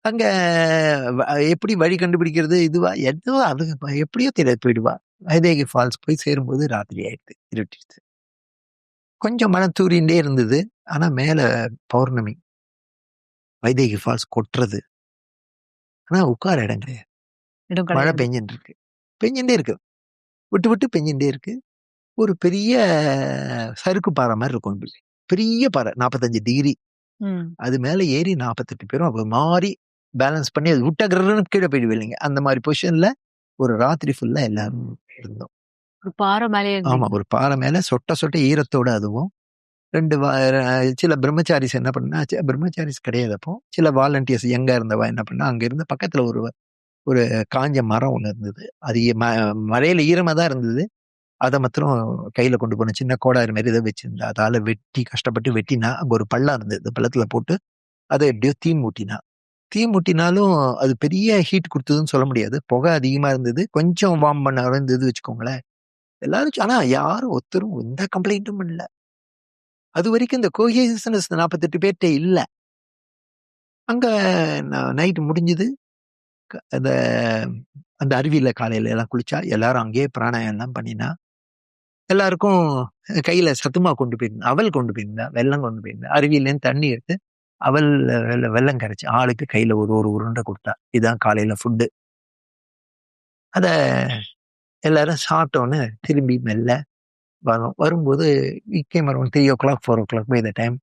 அங்க எப்படி வழி கண்டுபிடிக்கிறது இதுவா எதுவோ அது எப்படியோ தெரியாது போயிடுவா. வைதேகி ஃபால்ஸ் போய் சேரும்போது ராத்திரி ஆயிடுது, இருட்டிடுது. கொஞ்சம் மழை தூரிண்டே இருந்தது. ஆனா மேல பௌர்ணமி, வைதேகி ஃபால்ஸ் கொட்டுறது. ஆனா உட்கார இடம் கிடையாது. மழை பெஞ்சுட்டே இருக்கு, விட்டு விட்டு பெஞ்சுட்டே இருக்கு. ஒரு பெரிய சறுக்கு பாறை மாதிரி இருக்கும், பெரிய பாறை 45 டிகிரி. அது மேல ஏறி 48 பேரும் அப்ப மாறி பேலன்ஸ் பண்ணி அது விட்டகர்ன்னு கீழே போயிடுவீங்க. அந்த மாதிரி பொசிஷன்ல ஒரு ராத்திரி ஃபுல்லா எல்லாரும் இருந்தோம். ஒரு பாறை மேலேயே ஆமா, இருந்தீங்க. ஒரு பாறை மேல சொட்ட சொட்ட ஈரத்தோட அதுவும். 2 சில பிரம்மச்சாரிஸ் என்ன பண்ணா, பிரம்மச்சாரிஸ் கிடையாது அப்போ. சில வாலண்டியர்ஸ் யங்கா இருந்தவ என்ன பண்ணா, அங்க இருந்து பக்கத்துல ஒரு ஒரு காஞ்ச மரம் ஒண்ணு இருந்தது. அது மழையில ஈரமா தான் இருந்தது. அத மாத்திரம் கையில கொண்டு போன சின்ன கோடாரி மாரி ஏதோ வச்சிருந்தா. அதால வெட்டி கஷ்டப்பட்டு வெட்டினா, அங்க ஒரு பள்ளம் இருந்தது. அந்த பள்ளத்துல போட்டு அத எப்படியோ தீ மூட்டினா. தீ மூட்டினாலும் அது பெரிய ஹீட் குடுத்ததுன்னு சொல்ல முடியாது. புகை அதிகமா இருந்தது. கொஞ்சம் வார்ம் பண்ண இருந்தது வச்சுக்கோங்களேன். எல்லாரும் ஆனா யாரும் ஒருத்தரும் எந்த கம்ப்ளைண்ட்டும் பண்ணல. அதுவரைக்கும் இந்த கோஹெசிவ்னஸ் 48 பேர்ட்ட இல்ல. அங்க நைட் முடிஞ்சது. அந்த அந்த அருவியில காலையில எல்லாம் குளிச்சா, எல்லாரும் அங்கேயே பிராணாயாமம் பண்ணினா. எல்லாருக்கும் கையில சத்துமா கொண்டு போயிருந்தா. அவல் கொண்டு போயிருந்தா. வெல்லம் கொண்டு போயிருந்தா. அருவியிலேருந்து தண்ணி எடுத்து அவல் வெல்லம் கரைச்சு ஆளுக்கு கையில ஒரு ஒரு உருண்டை குடுத்தா. இதான் காலையில ஃபுட்டு. அத எல்லாரும் சாப்பிட்டோன்னே திரும்பி மெல்ல வரோம். வரும்போது it came around 3:00 4:00 by the time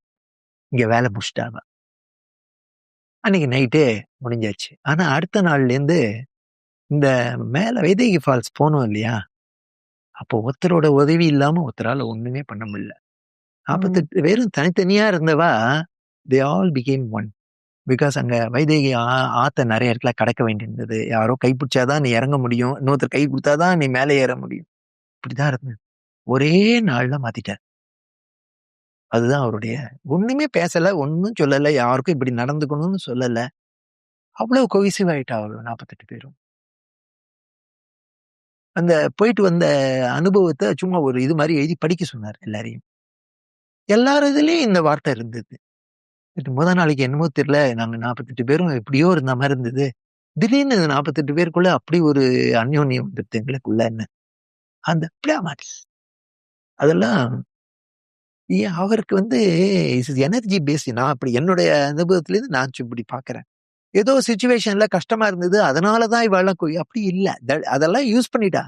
இங்க வேலை முடிச்சுட்டாங்க. அன்னைக்கு நைட்டே முடிஞ்சாச்சு. ஆனா அடுத்த நாள்லேருந்து இந்த மேல வைதேகி ஃபால்ஸ் போனோம் இல்லையா? அப்போ ஒருத்தரோட உதவி இல்லாம ஒருத்தரால ஒண்ணுமே பண்ண முடியல. 48 பேரும் தனித்தனியா இருந்தவா, they all became one. Because அங்க வைதேகி ஆத்த நெறைய இடத்துல கடக்க வேண்டியிருந்தது. யாரோ கை பிடிச்சா தான் நீ இறங்க முடியும். இன்னொருத்தர் கை குடுத்தா தான் நீ மேலே ஏற முடியும். இப்படிதான் இருந்தது. ஒரே நாள்ல மாத்திட்டார். அதுதான் அவருடைய ஒண்ணுமே பேசல, ஒண்ணும் சொல்லல. யாருக்கும் இப்படி நடந்துக்கணும்னு சொல்லல. அவ்வளவு கொஹெசிவ் ஆயிட்டா அவரு 48 பேரும். அந்த போயிட்டு வந்த அனுபவத்த சும்மா ஒரு இது மாரி எழுதி படிக்க சொன்னாரு எல்லாரையும். எல்லார் இதுலயும் இந்த வார்த்தை இருந்தது. முத நாளைக்கு என்னமோ தெரியல. நாங்க 48 பேரும் எப்படியோ இருந்த மாரி இருந்தது. திடீர்னு 48 பேருக்குள்ள அப்படி ஒரு அந்யோன்யம் வந்துருது எங்களுக்குள்ளன்னு. அந்த பிளாமாட்ஸ் அதெல்லாம் அவருக்கு வந்து எனர்ஜி பேஸ்டு. நான் அப்படி என்னுடைய அனுபவத்திலேருந்து நான் இப்படி பார்க்கிறேன். ஏதோ சிச்சுவேஷன்ல கஷ்டமா இருந்தது. அதனால தான் இவெல்லாம் அப்படி இல்ல. அதெல்லாம் யூஸ் பண்ணிட்டா.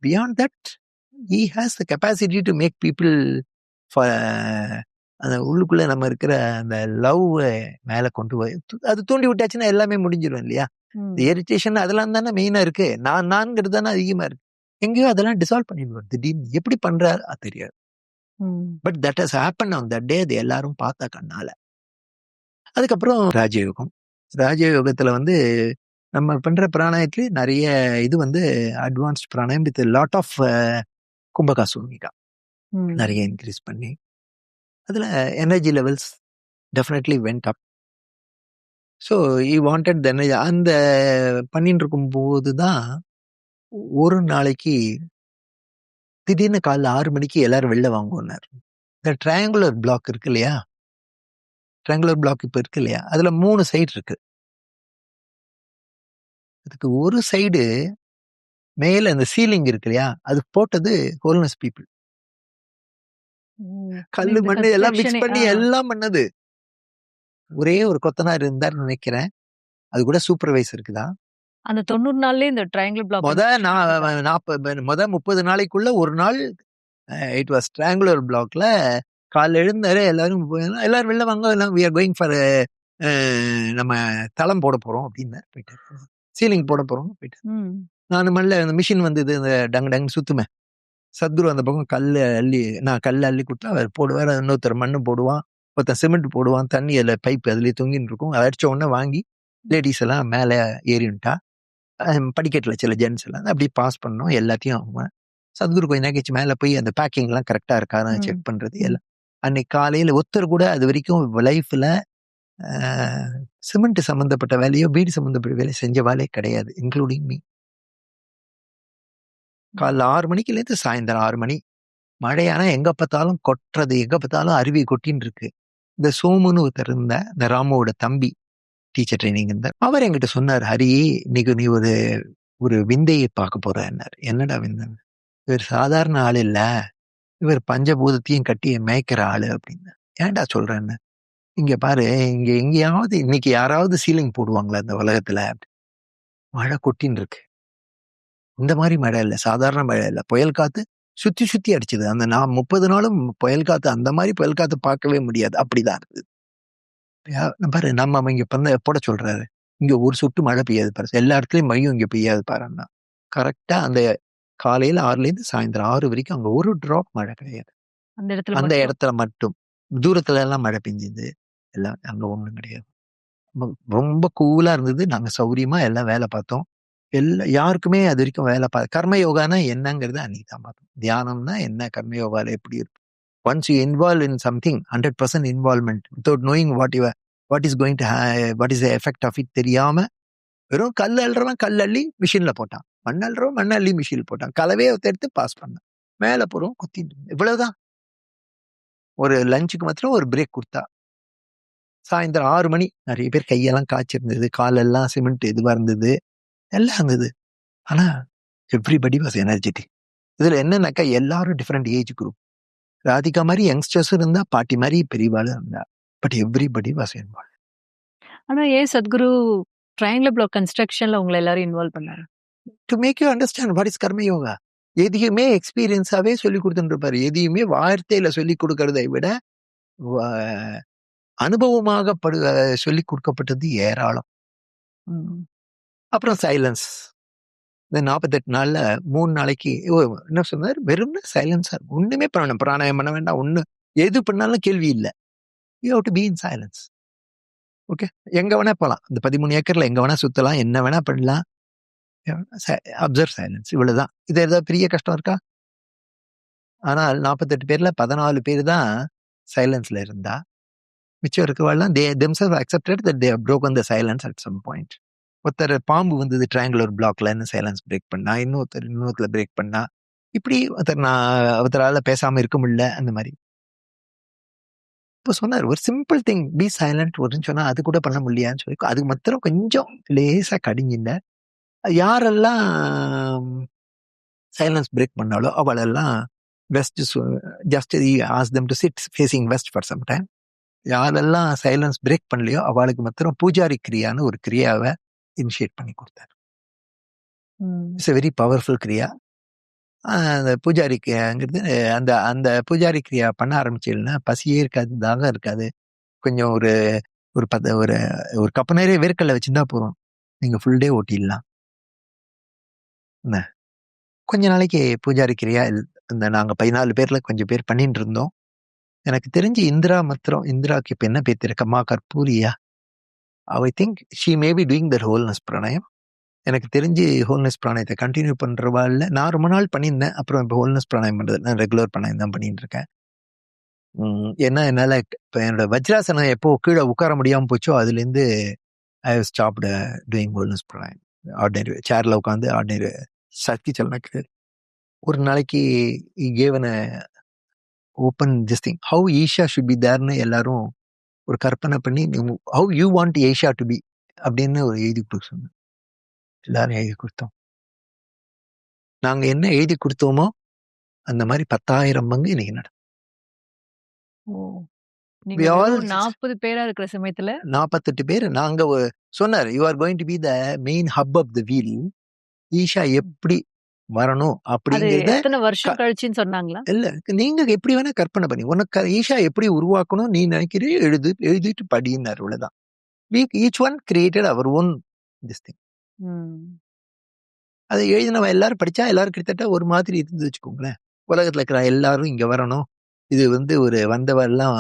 Beyond that he has the capacity to make people அந்த உள்ளுக்குள்ள நம்ம இருக்கிற அந்த லவ் மேல கொண்டு போய் அது தூண்டி விட்டாச்சுன்னா எல்லாமே முடிஞ்சிடும் இல்லையா? இரிட்டேஷன் அதெல்லாம் தானே மெயினா இருக்கு. நான்ங்கிறது தானே அதிகமா இருக்கு. எங்கேயோ அதெல்லாம் டிசால்வ் பண்ணிடுவார் திடீர்னு. எப்படி பண்றாரு அது தெரியாது. But that has happen on that day. அது எல்லாரும் பார்த்தா கண்ணால. அதுக்கப்புறம் ராஜயோகம். ராஜயோகத்துல வந்து நம்ம பண்ற பிராணாயத்திலே நிறைய இது வந்து advanced pranayama with lot of கும்பகாசூர்மிகா நிறைய இன்க்ரீஸ் பண்ணி அதுல energy levels definitely went up. So he wanted the energy. அந்த பண்ணிட்டு இருக்கும் போதுதான் ஒரு நாளைக்கு திடீர்னு காலைல 6 மணிக்கு எல்லாரும் வெளில வாங்குவார். இந்த ட்ரையாங்குலர் பிளாக் இருக்கு இல்லையா? ட்ரையாங்குலர் பிளாக் இப்ப இருக்கு இல்லையா? அதுல 3 சைடு இருக்கு. அதுக்கு ஒரு சைடு மேல அந்த சீலிங் இருக்கு இல்லையா? அது போட்டது ஹோல்னஸ் பீப்புள். கல்லு மண்ணு எல்லாம் மிக்ஸ் பண்ணி எல்லாம் பண்ணது. ஒரே ஒரு கொத்தனார் இருந்தார் நினைக்கிறேன். அது கூட சூப்பர்வைசருக்கு தான். அந்த 90 நாள்லயே இந்த ட்ரையாங்கிள் பிளாக் முத 30 நாளைக்குள்ள ஒரு நாள் இட் வாஸ் ட்ரையாங்குலர் பிளாக்ல காலைல எழுந்தாரு. எல்லாரும் வெளில வாங்க, எல்லாம் we are going for நம்ம தளம் போட போறோம் அப்படின்னு போயிட்டாரு. சீலிங் போட போறோம் போயிட்டாரு. 4 மணில அந்த மிஷின் வந்தது. இந்த டங் டங் சுத்துமே. சத்குரு அந்த பக்கம் கல் அள்ளி கொடுத்தா அவர் போடுவார். இன்னொருத்தர் மண்ணு போடுவான், ஒருத்தன் சிமெண்ட் போடுவான். தண்ணி அதுல பைப் அதுலயே தொங்கின்னு இருக்கும். அடிச்ச உடனே வாங்கி லேடிஸ் எல்லாம் மேலே ஏறின்ட்டா. படிக்கட்டுல சில ஜென்ஸ் எல்லாம் அப்படி பாஸ் பண்ணோம். எல்லாத்தையும் அவங்க சத்குரு கொஞ்ச நேரம் மேல போய் அந்த பேக்கிங் எல்லாம் கரெக்டா இருக்கான்னு செக் பண்றது எல்லாம். அன்னைக்கு காலையில ஒருத்தர் கூட அது வரைக்கும் லைஃப்ல சிமெண்ட் சம்பந்தப்பட்ட வேலையோ வீடு சம்பந்தப்பட்ட வேலையோ செஞ்ச வேலையே கிடையாது, இன்க்ளூடிங் மீ. காலைல 6 மணிக்குலேருந்து சாயந்தரம் 6 மணி மழையானா எங்க பார்த்தாலும் கொட்டுறது, எங்க பார்த்தாலும் அருவி கொட்டின்னு இருக்கு. இந்த சோமுன்னு ஒருத்தர் இருந்த இந்த ராமுவோட தம்பி டீச்சர் ட்ரைனிங் இருந்தார். அவர் என்கிட்ட சொன்னார், ஹரி இன்னைக்கு நீ ஒரு விந்தையை பார்க்க போறன்னாரு. என்னடா விந்தன்? இவர் சாதாரண ஆள் இல்ல, இவர் பஞ்சபூதத்தையும் கட்டி மேய்க்கிற ஆளு அப்படின்னு. ஏன்டா சொல்றேன்னு? இங்க பாரு, இங்க எங்கேயாவது இன்னைக்கு யாராவது சீலிங் போடுவாங்களா இந்த உலகத்துல? மழை கொட்டின்னு இருக்கு. இந்த மாதிரி மழை இல்ல, சாதாரண மழை இல்ல. புயல் காத்து சுத்தி சுத்தி அடிச்சது. அந்த 30 நாளும் புயல் காத்து, அந்த மாதிரி புயல் காத்து பார்க்கவே முடியாது. அப்படிதான் இருந்தது. பாரு, நம்ம இங்க போட சொல்றாரு, இங்க ஒரு சொட்டு மழை பெய்யாது பாரு, எல்லா இடத்துலயும் மையம் இங்க பெய்யாது பாருன்னா. கரெக்டா அந்த காலையில 6லேருந்து சாயந்தரம் 6 வரைக்கும் அங்க ஒரு டிராப் மழை கிடையாது. அந்த இடத்துல அந்த மட்டும். இடத்துல மட்டும். தூரத்துல எல்லாம் மழை பெஞ்சது. எல்லாம் அங்க ஒண்ணும் கிடையாது. ரொம்ப கூலா இருந்தது. நாங்க சௌரியமா எல்லாம் வேலை பார்த்தோம். யாருக்குமே அது வரைக்கும் கர்ம யோகானா என்னங்கிறது அன்னைக்கு தான் பார்த்தோம். தியானம்னா என்ன, கர்ம யோகால எப்படி இருக்கும். Once you involve in something 100% involvement without knowing what is effect of it தெரியாம வெறும் கல் அள்ளுறவன் கல் அள்ளி மிஷின்ல போட்டான், மண் அள்ளுறவன் மண் அள்ளி மிஷின்ல போட்டான், கலவையை எடுத்து பாஸ் பண்ணான், மேல போறோம் குத்திட்டு இவ்வளவுதான். ஒரு லஞ்சுக்கு மாத்திரம் ஒரு பிரேக் கொடுத்தா. சாயந்தரம் 6 மணி நிறைய பேர் கையெல்லாம் காய்ச்சிருந்தது, காலெல்லாம் சிமெண்ட் இதுவா இருந்தது, எல்லாம் இருந்தது. ஆனா எவ்ரிபடி வாஸ் எனர்ஜெட்டிக். இதுல என்னன்னாக்கா எல்லாரும் டிஃப்ரெண்ட் ஏஜ் குரூப். ராதிகா மாதிரி யங்ஸ்டர்ஸும் இருந்தா, பாட்டி மாதிரி பெரியவாளும் இருந்தா. But everybody was involve. ஆனா ஏன் சத்குரு ட்ரையாங்குலர் பிளாக் கன்ஸ்ட்ரக்ஷன்ல உங்களை எல்லாரும் இன்வால்வ் பண்ணாரு? To make you understand what is karma yoga. எதையுமே எக்ஸ்பீரியன்ஸாவே சொல்லி கொடுத்துட்டு இருப்பாரு. எதையுமே வார்த்தையில சொல்லி கொடுக்கறதை விட அனுபவமாக சொல்லி கொடுக்கப்பட்டது ஏராளம். அப்புறம் சைலன்ஸ். இந்த 48 நாள்ல 3 நாளைக்கு என்ன சொன்னார், வெறும் சைலன்ஸா இருக்கும். ஒண்ணுமே பண்ணணும், பிராணாயம் பண்ண வேண்டாம், ஒண்ணு எது பண்ணாலும் கேள்வி இல்லை. You have to be in silence. Okay, எங்க வேணா போகலாம், இந்த 13 ஏக்கர்ல எங்க வேணா சுத்தலாம், என்ன வேணா பண்ணலாம். அப்சர்வ் சைலன்ஸ், இவ்வளவுதான். இது ஏதாவது பெரிய கஷ்டம் இருக்கா? ஆனால் 48 பேர்ல 14 பேர் தான் சைலன்ஸ்ல இருந்தா. மிச்சம் இருக்கவாள்லாம் they themselves accepted that they have broken the silence at some point. ஒருத்தர் பாம்பு வந்தது ட்ரையாங்குலர் பிளாக்லன்னு சைலன்ஸ் பிரேக் பண்ணா, இன்னொருத்தர் பிரேக் பண்ணா. இப்படி ஒருத்தரால பேசாம இருக்க முடியல, அந்த மாதிரி. இப்போ சொன்னார் ஒரு சிம்பிள் திங், பி சைலண்ட் வருன்னு சொன்னா அது கூட பண்ண முடியான்னு சொல்லி அதுக்கு மாத்திரம் கொஞ்சம் லேசா கடிஞ்சில்ல. யாரெல்லாம் சைலன்ஸ் பிரேக் பண்ணாலோ அவளெல்லாம் west just ask them to sit facing west for some time. யாரெல்லாம் சைலன்ஸ் பிரேக் பண்ணலையோ அவளுக்கு மாத்திரம் பூஜாரி கிரியான்னு ஒரு கிரியாவை இனிஷியேட் பண்ணி கொடுத்தாரு. It's a very powerful kriya. அந்த பூஜாரி கிரியாங்கிறது அந்த அந்த பூஜாரி கிரியா பண்ண ஆரம்பிச்சீங்கன்னா பசியே இருக்காது, தாகம் இருக்காது. கொஞ்சம் ஒரு ஒரு ஒரு கப்பு நிறைய வேர்க்கல்ல வச்சுருந்தா போதும், நீங்க ஃபுல் டே ஓட்டிடலாம். என்ன கொஞ்ச நாளைக்கு பூஜாரி கிரியா இந்த நாங்கள் 14 பேர்ல கொஞ்சம் பேர் பண்ணிட்டு இருந்தோம். எனக்கு தெரிஞ்சு இந்திராவுக்கு இப்போ என்ன பேர் இருக்கம்மா, கற்பூரியா, I think she may be doing that wholeness pranayama. எனக்கு தெரிஞ்சு ஹோல்னஸ் பிராணாயத்தை கண்டினியூ பண்றவா இல்லை. நான் ரொம்ப நாள் பண்ணியிருந்தேன், அப்புறம் இப்போ ஹோல்னஸ் பிராணாயம் பண்றது நான் ரெகுலர் பிராணாயம் தான் பண்ணிட்டு இருக்கேன். ஏன்னா என்னால் இப்போ என்னோட வஜ்ராசனம் எப்போ கீழே உட்கார முடியாமல் போச்சோ அதுலேருந்து I have stopped doing wholeness pranayama. Ordinary சேர்ல உட்காந்து ஆர்டினரி சக்தி சலனக்கு ஒரு நாளைக்கு கேவன open this thing, how Isha should be தேர்னு எல்லாரும் ஒரு கற்பனை பண்ணி how you want Isha to be அப்படின்னு ஒரு எழுதி கொடுக்க சொன்னேன். எல்லாரும் எழுதி கொடுத்தோம். நாங்க என்ன எழுதி கொடுத்தோமோ அந்த மாதிரி 10,000 பங்கு இன்னைக்கு நடக்கும். 40 பேரா இருக்கிற சமயத்துல 48 பேர் நாங்க சொன்னார், you are going to be the main hub of the wheel. Isha எப்படி வரணும் அப்படிங்கிறத எத்தனை வருஷம் கழிச்சுன்னு சொன்னாங்களா? இல்ல, நீங்க எப்படி வேணா கற்பனை பண்ணி உனக்கு ஈஷா எப்படி உருவாக்கணும் நீ நினைக்கிறீ எழுதிட்டு படினார். அவ்வளவுதான். Each one created our own this thing. அதை எழுதினவ எல்லாரும் படிச்சா எல்லாரும் கிட்டத்தட்ட ஒரு மாதிரி இருந்து வச்சுக்கோங்களேன். உலகத்துல இருக்கிற எல்லாரும் இங்க வரணும், இது ஒரு வந்தவெல்லாம்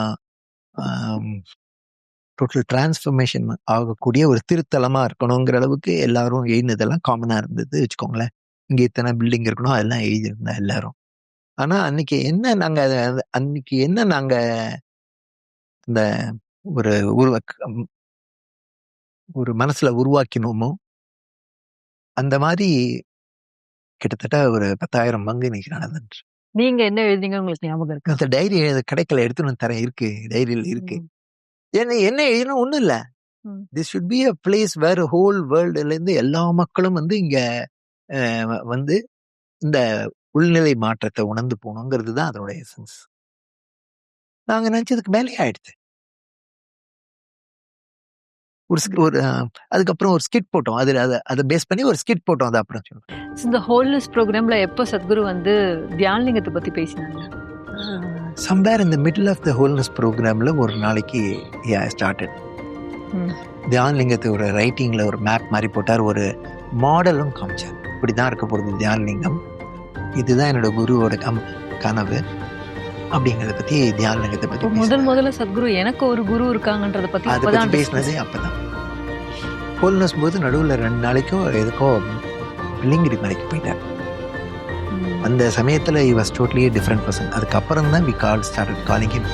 டோட்டல் டிரான்ஸ்ஃபர்மேஷன் ஆகக்கூடிய ஒரு திருத்தலமா இருக்கணுங்கிற அளவுக்கு எல்லாரும் எழுதினதெல்லாம் காமனா இருந்தது வச்சுக்கோங்களேன். இங்க இத்தனை பில்டிங் இருக்கணும் அதெல்லாம் எழுதியிருந்தா எல்லாரும். ஆனா அன்னைக்கு என்ன நாங்க இந்த ஒரு மனசுல உருவாக்கினோமோ அந்த மாதிரி கிட்டத்தட்ட ஒரு 10,000 பங்கு இன்னைக்கு நடந்துட்டு. நீங்க என்ன எழுதிங்க உங்களுக்கு ஞாபகம் இருக்கு? அந்த டைரி கடைக்கல எடுத்துன்னு தரேன், இருக்கு, டைரியில் இருக்கு. என்ன எழுதணும் ஒண்ணும் இல்ல. This should be a place where whole வேர்ல்டுல இருந்து எல்லா மக்களும் இங்க இந்த உள்நிலை மாற்றத்தை உணர்ந்து போகணுங்கிறது தான் அதோட எசன்ஸ். நாங்க நினைச்சதுக்கு மேலே ஆயிடுச்சு. அதுக்கப்புறம் ஒரு ஸ்கிட் போட்டோம், அதை பேஸ் பண்ணி ஒரு ஸ்கிட் போட்டோம். அது அப்புறம் இந்த ஹோல்னஸ் ப்ரோக்ராம்ல எப்போ சத்குரு தியானலிங்கத்தை பத்தி பேசினாங்க? Somewhere in the middle of the wholeness ப்ரோக்ராம்ல ஒரு நாளைக்கு ஸ்டார்டட் தியானலிங்கத்தை ஒரு ரைட்டிங்ல ஒரு மேப் மாதிரி போட்டார், ஒரு மாடலும் காமிச்சார். இப்படிதான் இருக்க போறது தியானலிங்கம். இதுதான் என்னோட குருவோட கனவு அப்படிங்கிறத பற்றி தியானலிங்கத்தை இப்போ பற்றி முதல்ல சத்குரு எனக்கு ஒரு குரு இருக்காங்கன்றத பத்தி அதை அப்பதான் பற்றி பேசினதே அப்பதான் ஹோல்னஸ் போது நடுவில் 2 நாளைக்கோ எதுக்கோ பிள்ளைங்கிரி மலைக்கு போயிட்டார். அந்த சமயத்தில் he was totally a different person. அதுக்கப்புறம் தான் we started calling him